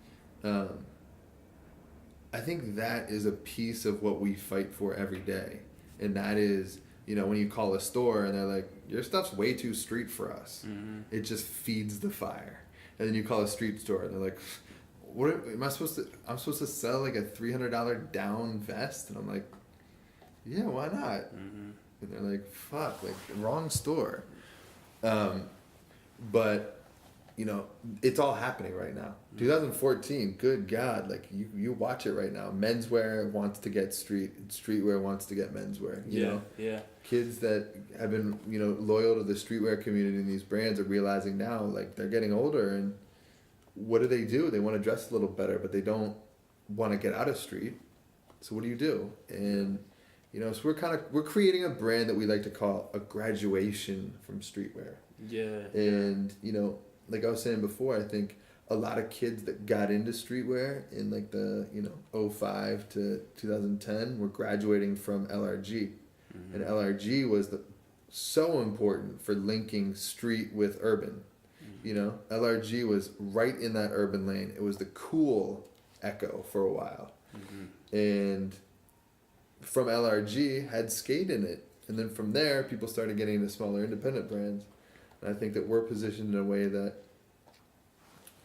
I think that is a piece of what we fight for every day. And that is, you know, when you call a store and they're like, "Your stuff's way too street for us." It just feeds the fire. And then you call a street store and they're like, "What am I supposed to? I'm supposed to sell like a $300 down vest?" And I'm like, "Yeah, why not?" And they're like, "Fuck, like, wrong store." But it's all happening right now. 2014, good God, like you watch it right now. Menswear wants to get streetwear wants to get menswear. You know? Yeah. Kids that have been, loyal to the streetwear community and these brands are realizing now, like, they're getting older, and what do? They want to dress a little better, but they don't want to get out of street. So what do? And, so we're creating a brand that we like to call a graduation from streetwear. Yeah. And, like I was saying before, I think a lot of kids that got into streetwear in like the, 05 to 2010 were graduating from LRG. And LRG was so important for linking street with urban. LRG was right in that urban lane. It was the cool Echo for a while. And from LRG had skate in it. And then from there, people started getting into smaller independent brands. And I think that we're positioned in a way that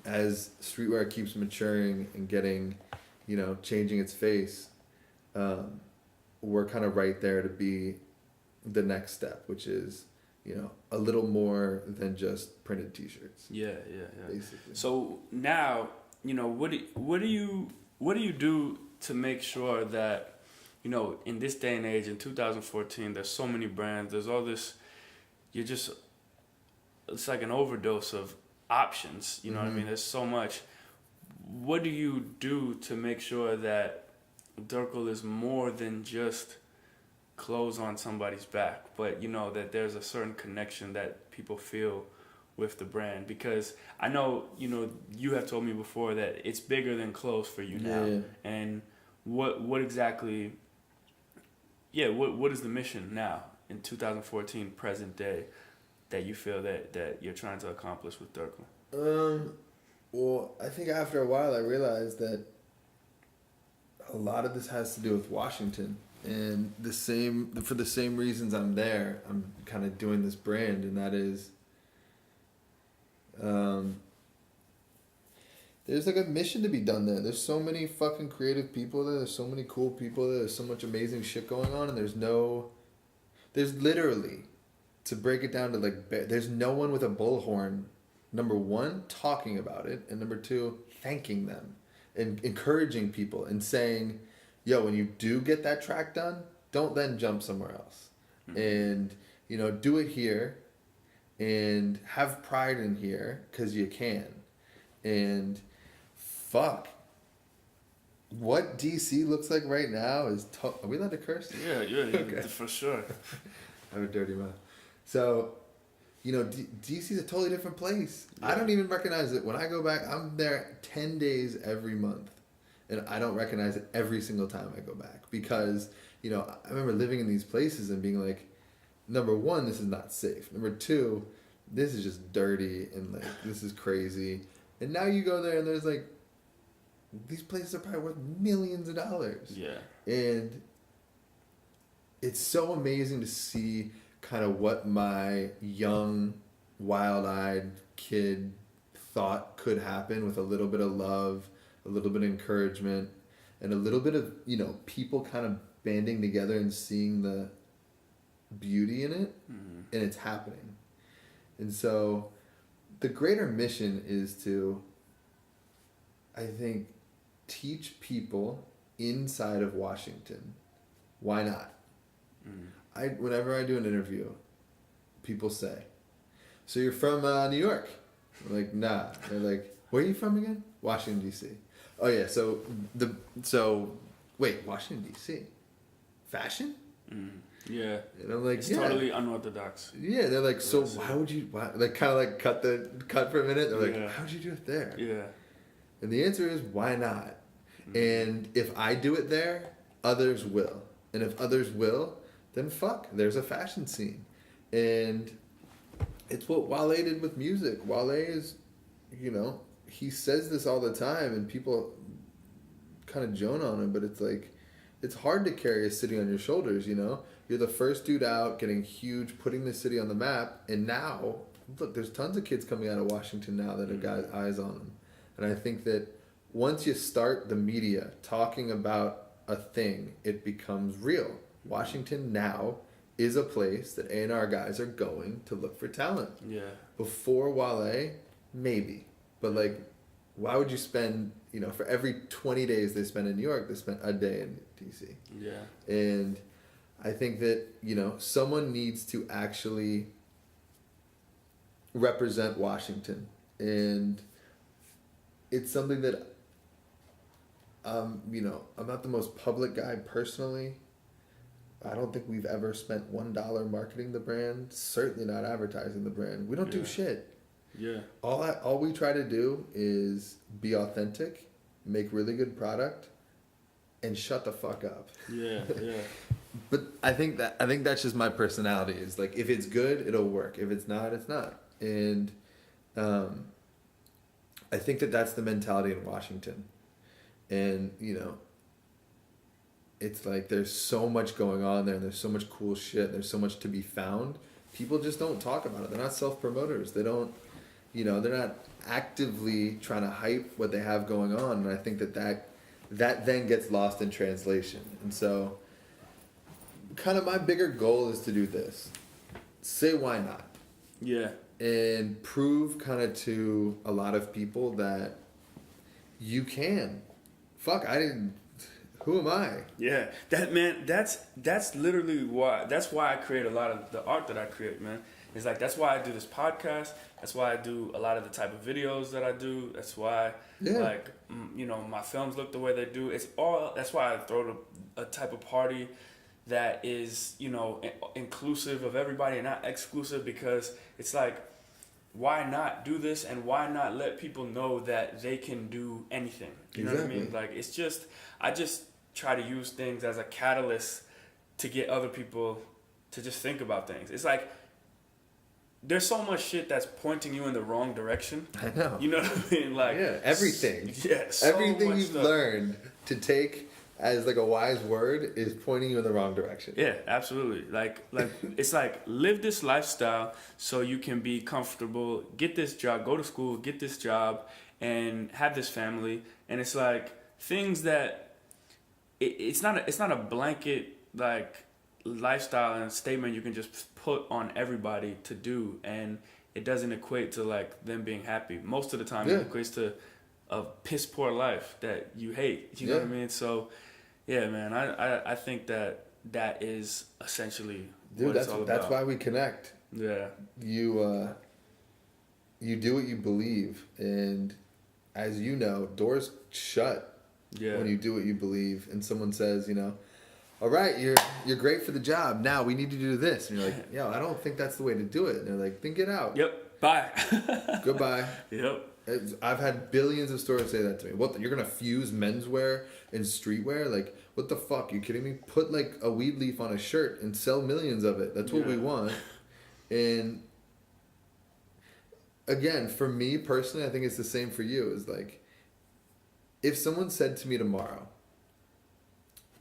as streetwear keeps maturing and getting, changing its face, we're kind of right there to be the next step, which is, a little more than just printed T-shirts. Yeah. Basically. So now, what do you do to make sure that, in this day and age, in 2014, there's so many brands, there's all this, it's like an overdose of options, you know what I mean? There's so much. What do you do to make sure that Durkl is more than just clothes on somebody's back, but that there's a certain connection that people feel with the brand? Because I know, you have told me before that it's bigger than clothes for you now. Yeah. And what exactly, what is the mission now in 2014, present day, that you feel that you're trying to accomplish with Durkl? Well, I think after a while I realized that a lot of this has to do with Washington, and for the same reasons I'm there, I'm kind of doing this brand, and that is, there's like a mission to be done there. There's so many fucking creative people there. There's so many cool people there. There's so much amazing shit going on, and there's literally, to break it down to there's no one with a bullhorn, number one, talking about it, and number two, thanking them and encouraging people and saying, yo, when you do get that track done, don't then jump somewhere else. And, do it here and have pride in here because you can. And fuck, what DC looks like right now is are we allowed to curse? Yeah, Okay. For sure. I have a dirty mouth. So, DC's a totally different place. Yeah. I don't even recognize it. When I go back, I'm there 10 days every month. And I don't recognize it every single time I go back. Because, I remember living in these places and being like, number one, this is not safe. Number two, this is just dirty and this is crazy. And now you go there and there's these places are probably worth millions of dollars. Yeah. And it's so amazing to see kind of what my young, wild-eyed kid thought could happen with a little bit of love, a little bit of encouragement, and a little bit of, people kind of banding together and seeing the beauty in it, and it's happening. And so the greater mission is to, I think, teach people inside of Washington, why not? Whenever I do an interview, people say, so you're from New York? I'm like, nah. They're like, where are you from again? Washington, D.C. Oh, yeah, wait, Washington, D.C.? Fashion? Yeah. And I'm like, it's totally unorthodox. Yeah, they're like, so why would you, kind of cut for a minute. They're like, how would you do it there? Yeah. And the answer is, why not? And if I do it there, others will. And if others will, then fuck, there's a fashion scene. And it's what Wale did with music. Wale is, he says this all the time and people kind of joan on him, but it's hard to carry a city on your shoulders, You're the first dude out, getting huge, putting the city on the map, and now, look, there's tons of kids coming out of Washington now that have got eyes on them. And I think that once you start the media talking about a thing, it becomes real. Washington now is a place that A&R guys are going to look for talent. Yeah. Before Wale, maybe, but like, why would you spend, for every 20 days they spend in New York, they spend a day in DC. Yeah. And I think that, someone needs to actually represent Washington. And it's something that, I'm not the most public guy personally. I don't think we've ever spent $1 marketing the brand. Certainly not advertising the brand. We don't do shit. Yeah. All we try to do is be authentic, make really good product, and shut the fuck up. Yeah. Yeah. But I think that's just my personality. Is like, if it's good, it'll work. If it's not, it's not. And I think that that's the mentality in Washington. And it's like there's so much going on there, and there's so much cool shit. There's so much to be found. People just don't talk about it. They're not self-promoters. They don't, they're not actively trying to hype what they have going on. And I think that then gets lost in translation. And so kind of my bigger goal is to do this. Say why not. Yeah. And prove kind of to a lot of people that you can. Fuck, who am I? Yeah, that's literally why. That's why I create a lot of the art that I create, man. It's like, that's why I do this podcast. That's why I do a lot of the type of videos that I do. That's why, my films look the way they do. That's why I throw a type of party that is, inclusive of everybody and not exclusive, because it's like, why not do this, and why not let people know that they can do anything? You know what I mean? Like, I just try to use things as a catalyst to get other people to just think about things. It's like, there's so much shit that's pointing you in the wrong direction. I know. You know what I mean? Like, everything. Yeah, everything you've learned to take as like a wise word is pointing you in the wrong direction. Yeah, absolutely. Like it's like, live this lifestyle so you can be comfortable, get this job, go to school, get this job, and have this family. And it's like things that it's not a blanket like lifestyle and statement you can just put on everybody to do, and it doesn't equate to like them being happy. Most of the time it equates to a piss poor life that you hate. You know what I mean? So yeah, man, I think that is essentially what it's all about. That's why we connect. Yeah. You do what you believe, and as you know, doors shut when you do what you believe. And someone says, all right, you're great for the job. Now we need to do this. And you're like, yo, I don't think that's the way to do it. And they're like, then get out. Yep. Bye. Goodbye. Yep. I've had billions of stores say that to me. What, you're gonna fuse menswear and streetwear? Like, what the fuck? You kidding me? Put like a weed leaf on a shirt and sell millions of it. That's what we want. And again, for me personally, I think it's the same for you. Is like, if someone said to me tomorrow,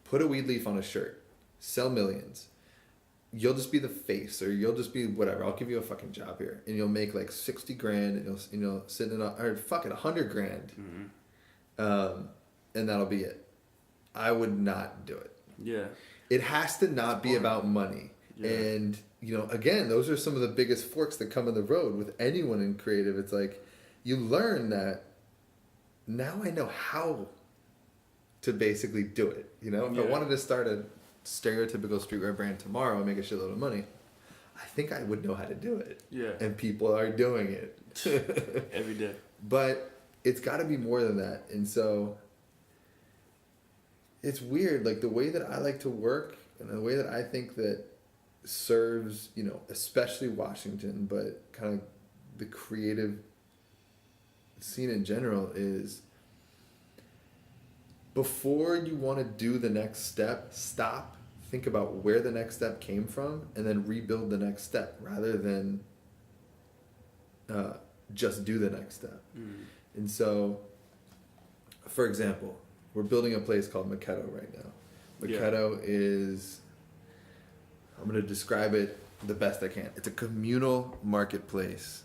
put a weed leaf on a shirt, sell millions, you'll just be the face, or you'll just be whatever. I'll give you a fucking job here, and you'll make like 60 grand, and you'll sit in or fuck it, 100 grand, and that'll be it. I would not do it. Yeah, it has to not be about money. Yeah. And again, those are some of the biggest forks that come in the road with anyone in creative. It's like, you learn that now I know how to basically do it. If I wanted to start a stereotypical streetwear brand tomorrow and make a shitload of money, I think I would know how to do it. Yeah. And people are doing it. Every day. But it's got to be more than that. And so it's weird, like the way that I like to work and the way that I think that serves, especially Washington, but kind of the creative scene in general, is before you want to do the next step, stop, think about where the next step came from, and then rebuild the next step rather than just do the next step. And so, for example, we're building a place called Maketto right now. Maketto is, I'm going to describe it the best I can. It's a communal marketplace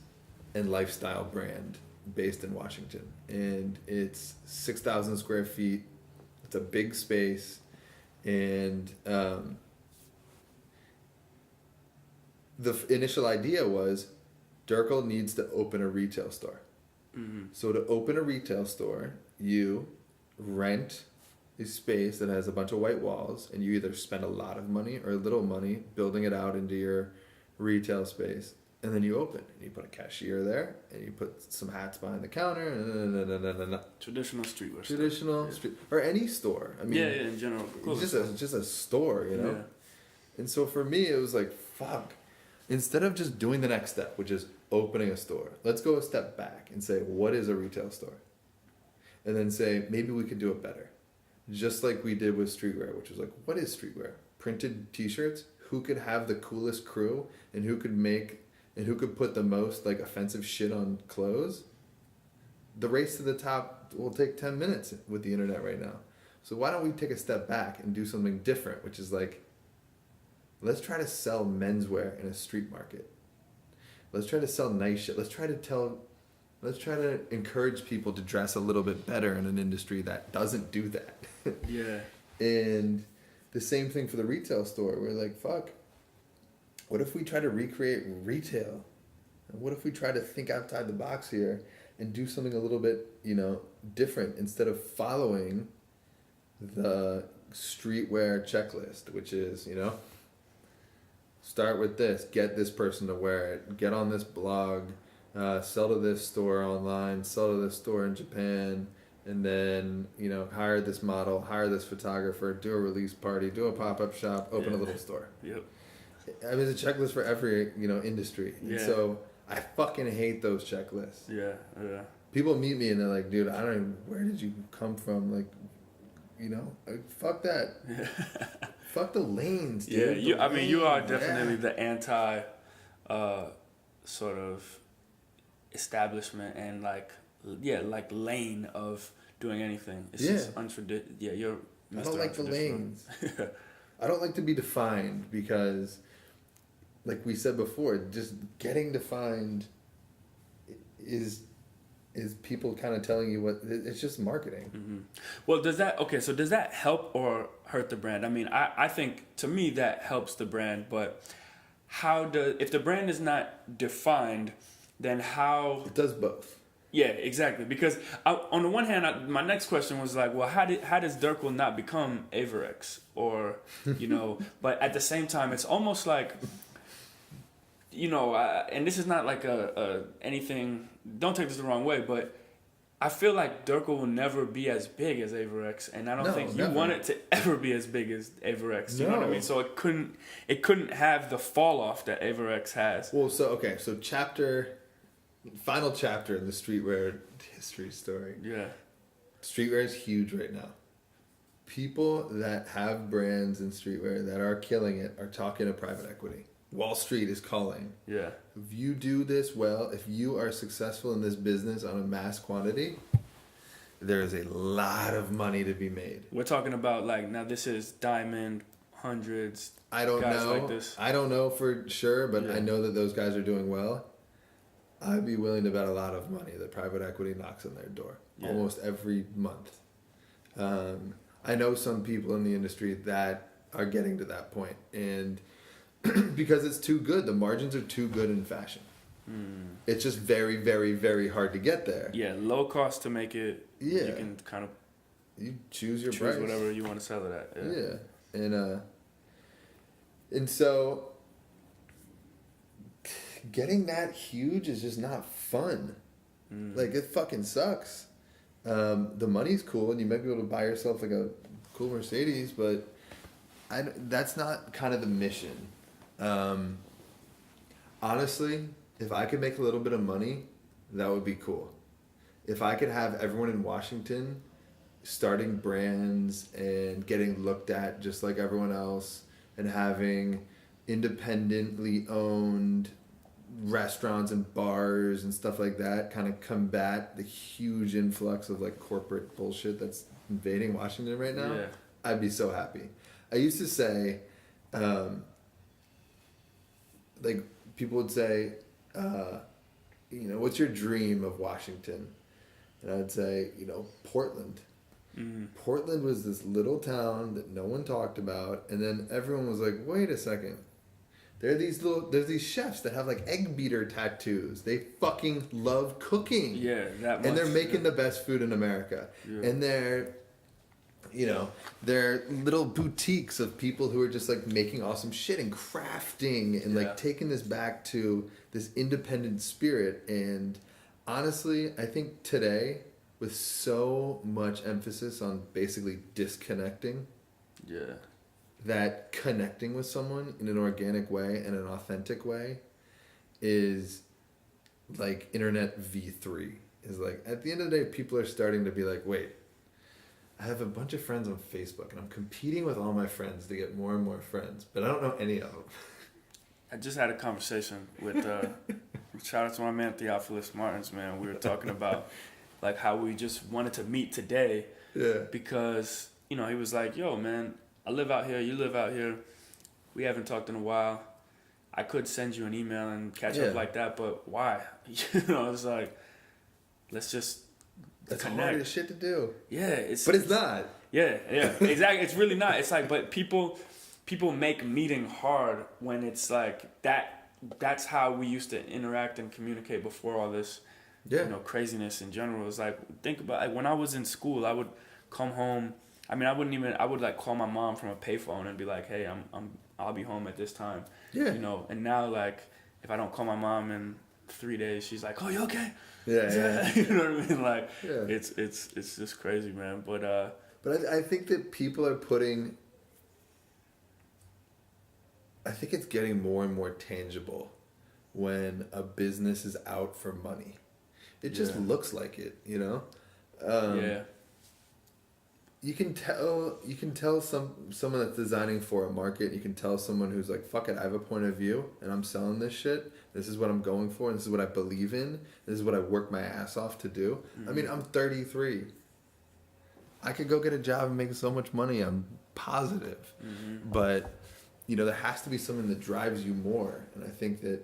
and lifestyle brand based in Washington. And it's 6,000 square feet. It's a big space. And the initial idea was Durkl needs to open a retail store. So to open a retail store, you rent a space that has a bunch of white walls, and you either spend a lot of money or a little money building it out into your retail space, and then you open and you put a cashier there, and you put some hats behind the counter, and Traditional streetwear. traditional stuff. street, or any store. I mean, Yeah, in general. just a store, you know. Yeah. And so for me, it was like, fuck. Instead of just doing the next step, which is opening a store, let's go a step back and say, what is a retail store? And then say, maybe we could do it better. Just like we did with streetwear, which was like, what is streetwear? Printed t-shirts? Who could have the coolest crew, and who could put the most like offensive shit on clothes? The race to the top will take 10 minutes with the internet right now. So why don't we take a step back and do something different, which is like, let's try to sell menswear in a street market. Let's try to sell nice shit. Let's try to encourage people to dress a little bit better in an industry that doesn't do that. Yeah. And the same thing for the retail store. We're like, fuck, what if we try to recreate retail? And what if we try to think outside the box here and do something a little bit, different, instead of following the streetwear checklist, which is, start with this, get this person to wear it, get on this blog, sell to this store online, sell to this store in Japan, and then, hire this model, hire this photographer, do a release party, do a pop-up shop, open a little store. Yep. I mean, it's a checklist for every, industry. And Yeah. so I fucking hate those checklists. Yeah. Yeah. People meet me and they're like, dude, where did you come from? Like, fuck that. Yeah. Fuck the lanes, Yeah, dude. you are definitely the anti sort of establishment and like lane of doing anything. It's just untraditional. Yeah, you're Mr. I don't like the Untraditional. lanes. I don't like to be defined because, like we said before, just getting defined is people kind of telling you what, it's just marketing. Mm-hmm. Well, does that help or hurt the brand? I mean, I think to me that helps the brand, but if the brand is not defined, then how? It does both. Yeah, exactly. Because on the one hand, my next question was like, well, how does Durkl not become Averex? Or, but at the same time, it's almost like, and this is not like anything, don't take this the wrong way, but I feel like Durkl will never be as big as Averex, and I don't think you want it to ever be as big as Averex. You know what I mean? So it couldn't have the fall off that Averex has. Well, so final chapter in the streetwear history story. Yeah. Streetwear is huge right now. People that have brands in streetwear that are killing it are talking to private equity. Wall Street is calling. Yeah. If you do this well, if you are successful in this business on a mass quantity, there is a lot of money to be made. We're talking about now this is Diamond, Hundreds. I don't guys know. Like this. I don't know for sure, but Yeah. I know that those guys are doing well. I'd be willing to bet a lot of money that private equity knocks on their door almost every month. I know some people in the industry that are getting to that point, and because it's too good, the margins are too good in fashion. It's just very, very, very hard to get there. Yeah, low cost to make it. Yeah. You can kind of You choose your choose price. whatever you want to sell it at. Yeah. And so getting that huge is just not fun. Like, it fucking sucks. The money's cool, and you might be able to buy yourself like a cool Mercedes, but that's not kind of the mission. Honestly, if I could make a little bit of money, that would be cool. If I could have everyone in Washington starting brands and getting looked at just like everyone else, and having independently owned restaurants and bars and stuff like that kind of combat the huge influx of like corporate bullshit that's invading Washington right now, I'd be so happy. I used to say, like, people would say, what's your dream of Washington? And I'd say, Portland. Portland was this little town that no one talked about, and then everyone was like, wait a second, There's these chefs that have like egg beater tattoos. They fucking love cooking. Yeah, that much. And they're making the best food in America. Yeah. And they're little boutiques of people who are just like making awesome shit and crafting and like taking this back to this independent spirit. And honestly, I think today, with so much emphasis on basically disconnecting, that connecting with someone in an organic way and an authentic way is like internet V3. Is like, at the end of the day, people are starting to be like, wait, I have a bunch of friends on Facebook and I'm competing with all my friends to get more and more friends, but I don't know any of them. I just had a conversation with, shout out to my man Theophilus Martins, man. We were talking about like how we just wanted to meet today. Yeah. Because, he was like, yo, man, I live out here, you live out here. We haven't talked in a while. I could send you an email and catch up like that, but why? It's like, let's just That's connect. hard as shit to do. Yeah. But it's not. Yeah, exactly. It's really not. It's like, but people make meeting hard when it's like that's how we used to interact and communicate before all this, craziness in general. It's like, think about it. When I was in school, I would come home. I mean, I would like call my mom from a payphone and be like, hey, I'll be home at this time. Yeah. And now like, if I don't call my mom in 3 days, she's like, oh, you okay? Yeah. You know what I mean? Like, it's just crazy, man. But I think that people are putting, I think it's getting more and more tangible when a business is out for money. It just looks like it, You can tell someone that's designing for a market. You can tell someone who's like, fuck it, I have a point of view and I'm selling this shit. This is what I'm going for. And this is what I believe in. This is what I work my ass off to do. Mm-hmm. I mean, I'm 33. I could go get a job and make so much money. I'm positive. Mm-hmm. But, there has to be something that drives you more. And I think that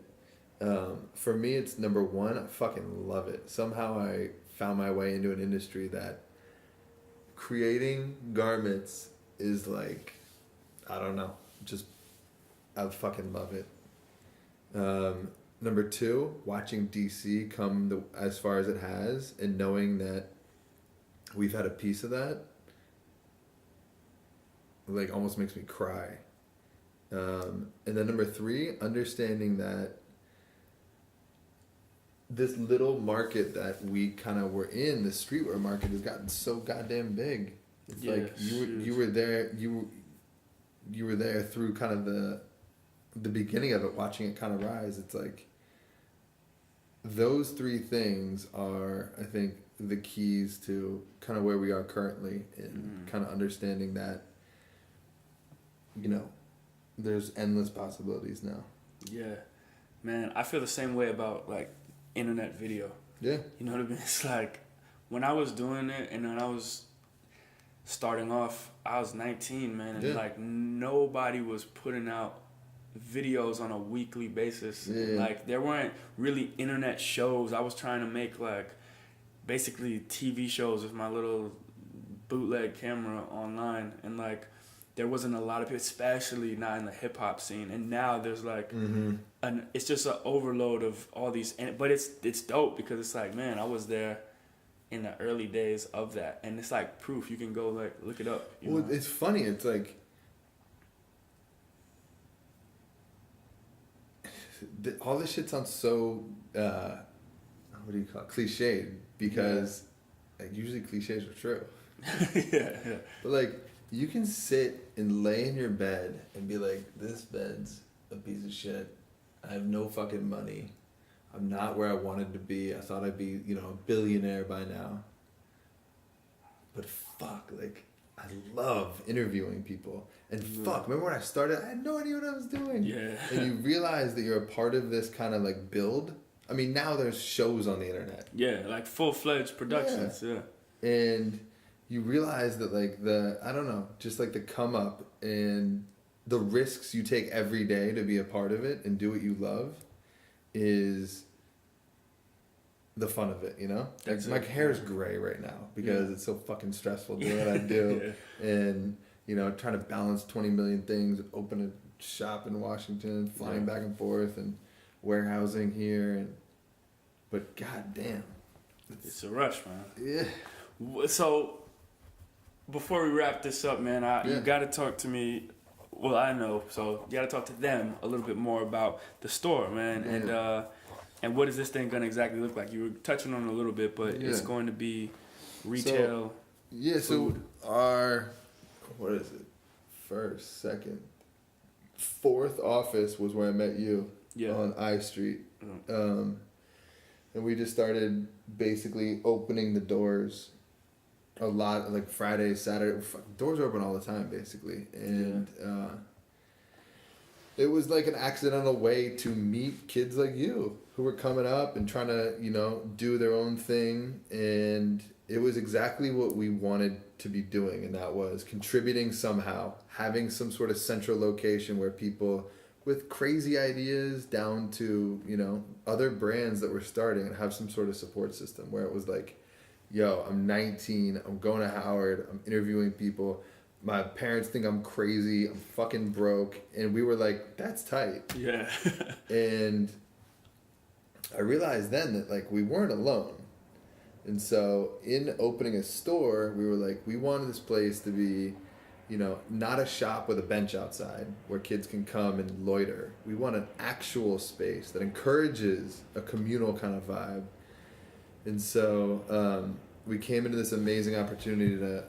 for me, it's number one, I fucking love it. Somehow I found my way into an industry that creating garments is like, I don't know, just, I fucking love it. Number two, watching DC come as far as it has and knowing that we've had a piece of that, like, almost makes me cry. And then number three, understanding that this little market that we kind of were in, the streetwear market, has gotten so goddamn big. It's like you were there, you were there through kind of the beginning of it, watching it kind of rise. It's like those three things are, I think, the keys to kind of where we are currently, and kind of understanding that, there's endless possibilities now. Yeah, man, I feel the same way about like internet video. Yeah. You know what I mean? It's like when I was doing it and when I was starting off, I was 19, man, and like nobody was putting out videos on a weekly basis. Yeah. Like there weren't really internet shows. I was trying to make like basically TV shows with my little bootleg camera online, and like there wasn't a lot of people, especially not in the hip hop scene. And now there's like it's just an overload of all these, but it's dope because it's like, man, I was there in the early days of that, and it's like proof. You can go like look it up. Well, it's funny. It's like all this shit sounds so what do you call it? Cliched, because like usually cliches are true. yeah. But like, you can sit and lay in your bed and be like, this bed's a piece of shit. I have no fucking money. I'm not where I wanted to be. I thought I'd be, a billionaire by now. But fuck, like, I love interviewing people. And fuck, remember when I started, I had no idea what I was doing. Yeah. And you realize that you're a part of this kind of like build. I mean, now there's shows on the internet. Yeah, like full-fledged productions, yeah. And you realize that like just like the come up and the risks you take every day to be a part of it and do what you love is the fun of it, Like, my hair is gray right now because it's so fucking stressful doing what I do. And, trying to balance 20 million things, open a shop in Washington, flying back and forth, and warehousing here, but goddamn, it's a rush, man. Yeah. So before we wrap this up, man, you got to talk to me. Well, I know, so you got to talk to them a little bit more about the store, man, and what is this thing gonna exactly look like? You were touching on it a little bit, but it's going to be retail. Food. So our, what is it? First, second, fourth office was where I met you on I Street. And we just started basically opening the doors a lot, like Friday, Saturday. Doors are open all the time, basically. And it was like an accidental way to meet kids like you who were coming up and trying to, do their own thing. And it was exactly what we wanted to be doing, and that was contributing somehow, having some sort of central location where people with crazy ideas down to, other brands that were starting and have some sort of support system where it was like, yo, I'm 19, I'm going to Howard, I'm interviewing people, my parents think I'm crazy, I'm fucking broke, and we were like, that's tight. Yeah. And I realized then that, like, we weren't alone. And so in opening a store, we were like, we wanted this place to be, not a shop with a bench outside where kids can come and loiter. We want an actual space that encourages a communal kind of vibe. And so we came into this amazing opportunity to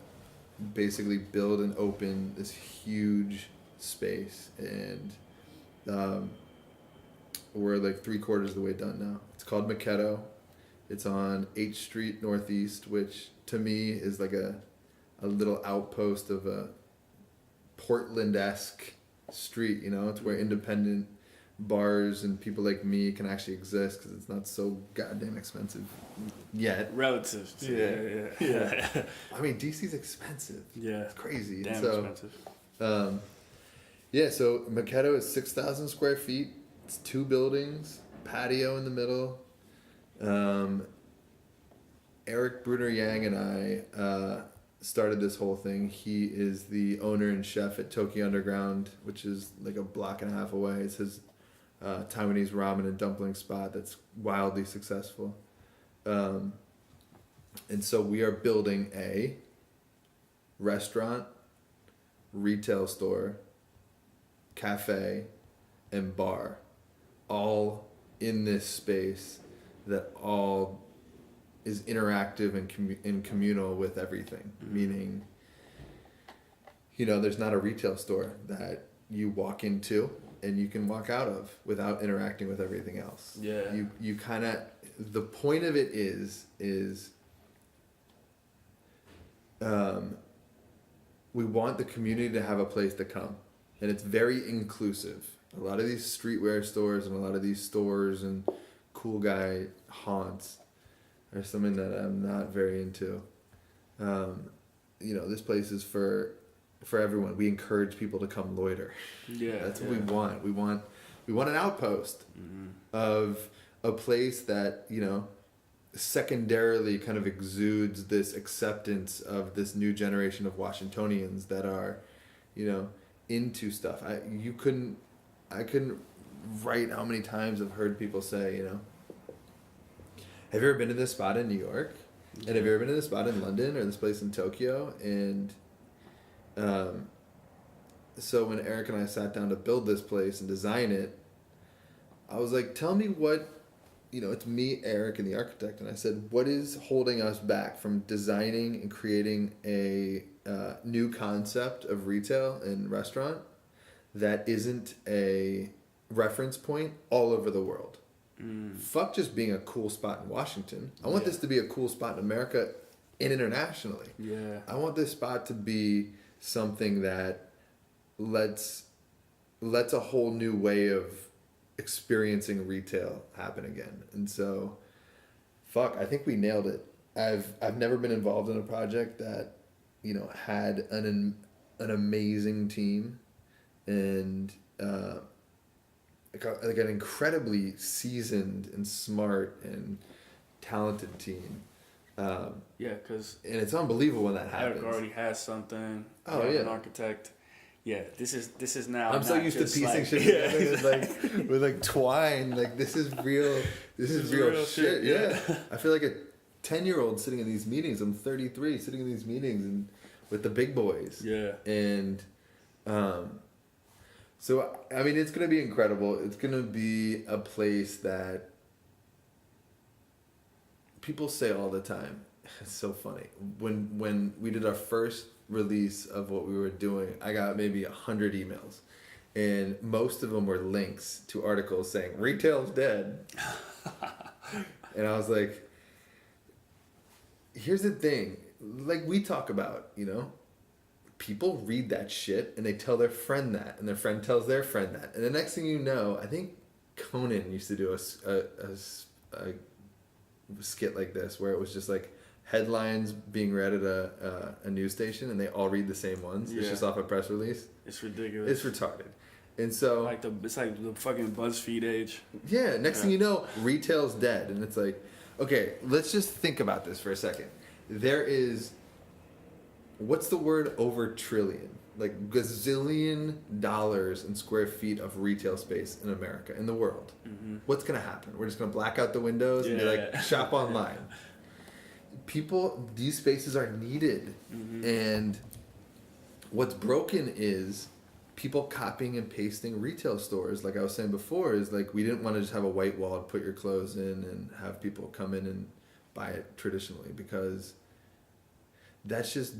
basically build and open this huge space. And we're like 3/4 of the way done now. It's called Maketto. It's on 8th Street Northeast, which to me is like a little outpost of a Portland-esque street, It's where independent bars and people like me can actually exist because it's not so goddamn expensive yet. Relative. Yeah. I mean, DC's expensive. Yeah. It's crazy. Damn expensive. So Maketto is 6,000 square feet. It's 2 buildings, patio in the middle. Eric Bruner Yang and I started this whole thing. He is the owner and chef at Tokyo Underground, which is like a block and a half away. It's his Taiwanese ramen and dumpling spot that's wildly successful. And so we are building a restaurant, retail store, cafe, and bar, all in this space that all is interactive and communal with everything. Mm-hmm. Meaning, there's not a retail store that you walk into and you can walk out of without interacting with everything else. Yeah. You kind of, the point of it is we want the community to have a place to come, and it's very inclusive. A lot of these streetwear stores and a lot of these stores and cool guy haunts are something that I'm not very into. This place is for everyone. We encourage people to come loiter. Yeah, that's what we want. We want an outpost of a place that secondarily kind of exudes this acceptance of this new generation of Washingtonians that are, into stuff. I couldn't write how many times I've heard people say, have you ever been to this spot in New York? And have you ever been to this spot in London or this place in Tokyo? And so when Eric and I sat down to build this place and design it, I was like, tell me what, it's me, Eric, and the architect. And I said, what is holding us back from designing and creating a new concept of retail and restaurant that isn't a reference point all over the world? Fuck just being a cool spot in Washington. I want this to be a cool spot in America and internationally. Yeah. I want this spot to be something that lets a whole new way of experiencing retail happen again. And so, I think we nailed it. I've never been involved in a project that, had an amazing team and like an incredibly seasoned and smart and talented team. Because and it's unbelievable when that happens. Eric already has something. Oh, An architect. Yeah, this is now. I'm so not used to just piecing like, shit together with like twine. Like this is real. This is real shit. Yeah. I feel like a 10-year-old sitting in these meetings. I'm 33, sitting in these meetings and with the big boys. Yeah. And so I mean, it's gonna be incredible. It's gonna be a place that people say all the time. It's so funny. When we did our first release of what we were doing, I got maybe 100 emails, and most of them were links to articles saying retail's dead. And I was like, here's the thing, like we talk about, you know, people read that shit and they tell their friend that, and their friend tells their friend that, and the next thing you know, I think Conan used to do a skit like this where it was just like headlines being read at a news station and they all read the same ones. It's just off a press release. It's ridiculous. It's retarded. And so it's like the fucking BuzzFeed age. Yeah, next thing you know, retail's dead. And it's like, okay, let's just think about this for a second. There is, what's the word over trillion? Like gazillion dollars in square feet of retail space in America, in the world. Mm-hmm. What's going to happen? We're just going to black out the windows and be like, shop online. People, these spaces are needed. Mm-hmm. And what's broken is people copying and pasting retail stores. Like I was saying before, is like we didn't want to just have a white wall to put your clothes in and have people come in and buy it traditionally, because that's just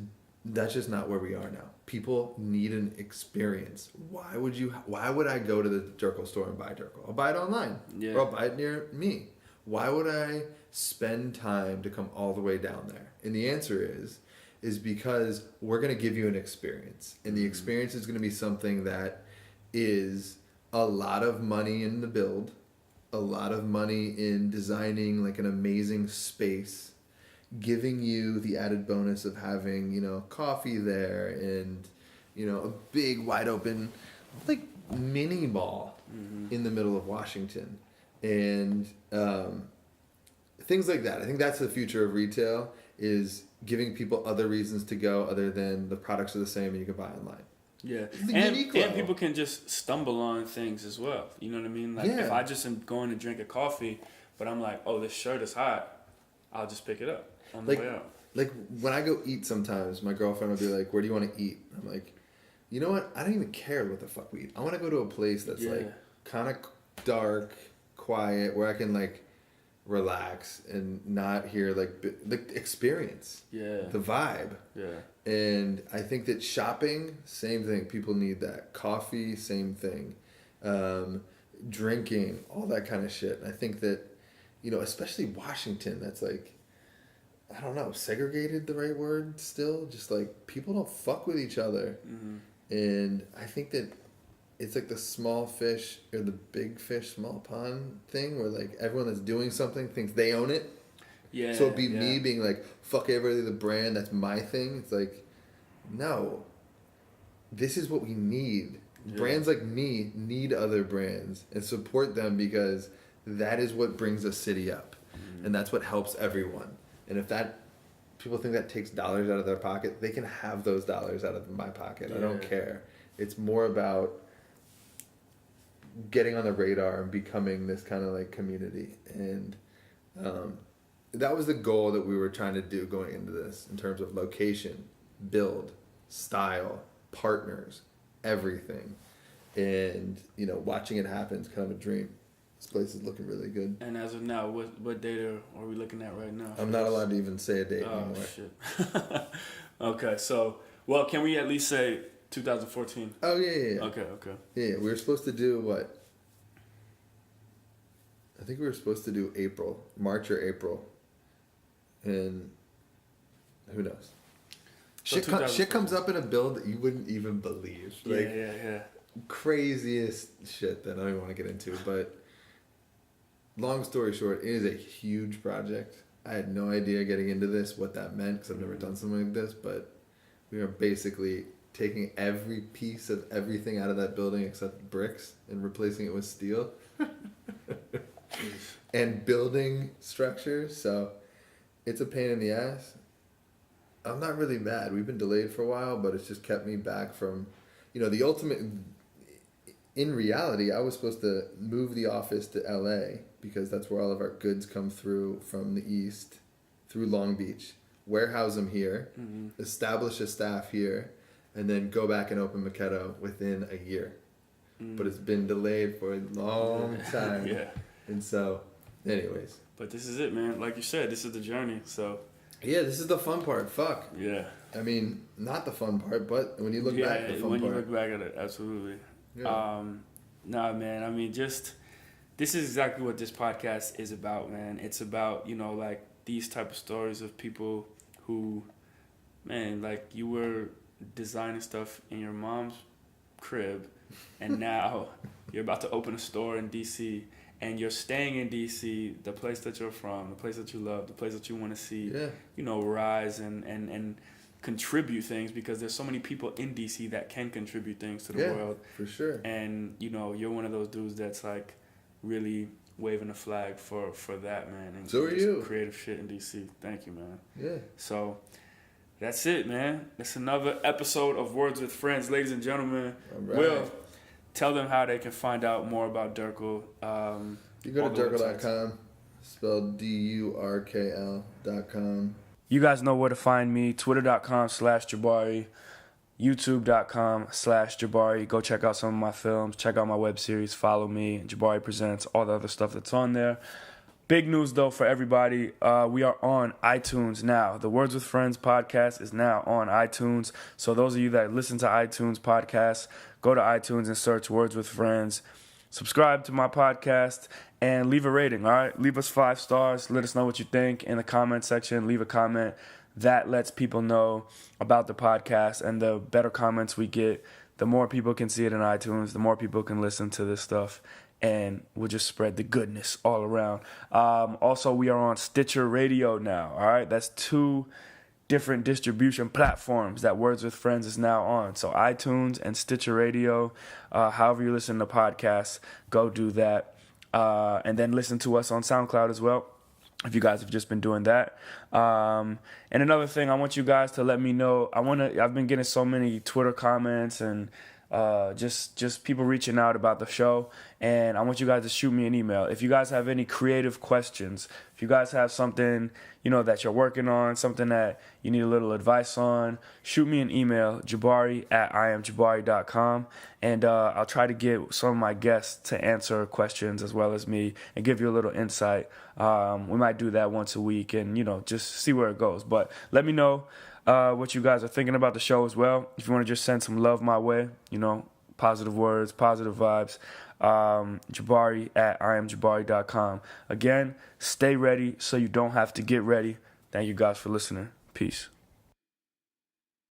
not where we are now. People need an experience. Why would I go to the Durkl store and buy Durkl? I'll buy it online. Yeah. Or I'll buy it near me. Why would I spend time to come all the way down there? And the answer is because we're going to give you an experience. And the experience is going to be something that is a lot of money in the build, a lot of money in designing like an amazing space, giving you the added bonus of having, you know, coffee there and, you know, a big wide open like mini mall in the middle of Washington. And things like that. I think that's the future of retail, is giving people other reasons to go other than the products are the same and you can buy online. Yeah, and people can just stumble on things as well. You know what I mean? Like if I just am going to drink a coffee, but I'm like, oh, this shirt is hot, I'll just pick it up on the way out. Like when I go eat sometimes, my girlfriend will be like, where do you want to eat? I'm like, you know what? I don't even care what the fuck we eat. I want to go to a place that's like kind of dark, quiet, where I can like relax and not hear like the experience, the vibe. And I think that shopping, same thing. People need that. Coffee, same thing. Drinking, all that kind of shit. And I think that, you know, especially Washington, that's like, I don't know, segregated the right word still? Just like people don't fuck with each other. And I think that it's like the small fish or the big fish, small pond thing, where like everyone that's doing something thinks they own it. Yeah. So it'd be me being like, fuck everybody, the brand, that's my thing. It's like, no, this is what we need. Yeah. Brands like me need other brands and support them, because that is what brings a city up. And that's what helps everyone. And if that, people think that takes dollars out of their pocket, they can have those dollars out of my pocket. Yeah. I don't care. It's more about getting on the radar and becoming this kind of like community. And that was the goal that we were trying to do going into this, in terms of location, build, style, partners, everything. And, you know, watching it happen is kind of a dream. This place is looking really good. And as of now, what data are we looking at right now? I'm not allowed to even say a date anymore. Oh, shit. Okay, so, well, can we at least say 2014? Oh, yeah. Okay. Yeah, we were supposed to do what? I think we were supposed to do March or April. And who knows? So shit comes up in a build that you wouldn't even believe. Like, yeah. Craziest shit that I don't even want to get into. But long story short, it is a huge project. I had no idea getting into this what that meant, because I've never done something like this. But we are basically taking every piece of everything out of that building except bricks and replacing it with steel. And building structure. So it's a pain in the ass. I'm not really mad. We've been delayed for a while, but it's just kept me back from the ultimate. In reality, I was supposed to move the office to LA because that's where all of our goods come through from the east, through Long Beach. Warehouse them here, establish a staff here, and then go back and open Maketto within a year. But it's been delayed for a long time. Yeah. And so, anyways. But this is it, man. Like you said, this is the journey. So. Yeah, this is the fun part. Fuck. Yeah. I mean, not the fun part, but when you look back, the fun when part. you look back at it, absolutely. Yeah. Nah, man. I mean, this is exactly what this podcast is about, man. It's about, like these type of stories of people who, man, like you were designing stuff in your mom's crib, and now you're about to open a store in DC, and you're staying in DC, the place that you're from, the place that you love, the place that you want to see, rise and contribute things, because there's so many people in DC that can contribute things to the world. For sure. And you're one of those dudes that's like really waving a flag for that, man. And so are you. Creative shit in DC. Thank you, man. Yeah. So that's it, man. That's another episode of Words with Friends, ladies and gentlemen. All right. Will, tell them how they can find out more about Durkl. You go to Durkl.com, spelled DURKL.com. You guys know where to find me, twitter.com/Jabari, youtube.com/Jabari. Go check out some of my films, check out my web series, follow me, Jabari Presents, all the other stuff that's on there. Big news, though, for everybody. We are on iTunes now. The Words with Friends podcast is now on iTunes. So those of you that listen to iTunes podcasts, go to iTunes and search Words with Friends. Subscribe to my podcast and leave a rating, all right? Leave us 5 stars. Let us know what you think in the comment section. Leave a comment. That lets people know about the podcast, and the better comments we get, the more people can see it in iTunes, the more people can listen to this stuff, and we'll just spread the goodness all around. Also, we are on Stitcher Radio now, all right? That's 2 different distribution platforms that Words with Friends is now on. So iTunes and Stitcher Radio, however you listen to podcasts, go do that. And then listen to us on SoundCloud as well, if you guys have just been doing that. And another thing, I want you guys to let me know. I've been getting so many Twitter comments and just people reaching out about the show, and I want you guys to shoot me an email. If you guys have any creative questions, if you guys have something, that you're working on, something that you need a little advice on, shoot me an email, Jabari@IamJabari.com, and I'll try to get some of my guests to answer questions as well as me and give you a little insight. We might do that once a week and, just see where it goes. But let me know what you guys are thinking about the show as well. If you want to just send some love my way, positive words, positive vibes, Jabari@IamJabari.com. Again, stay ready so you don't have to get ready. Thank you guys for listening. Peace.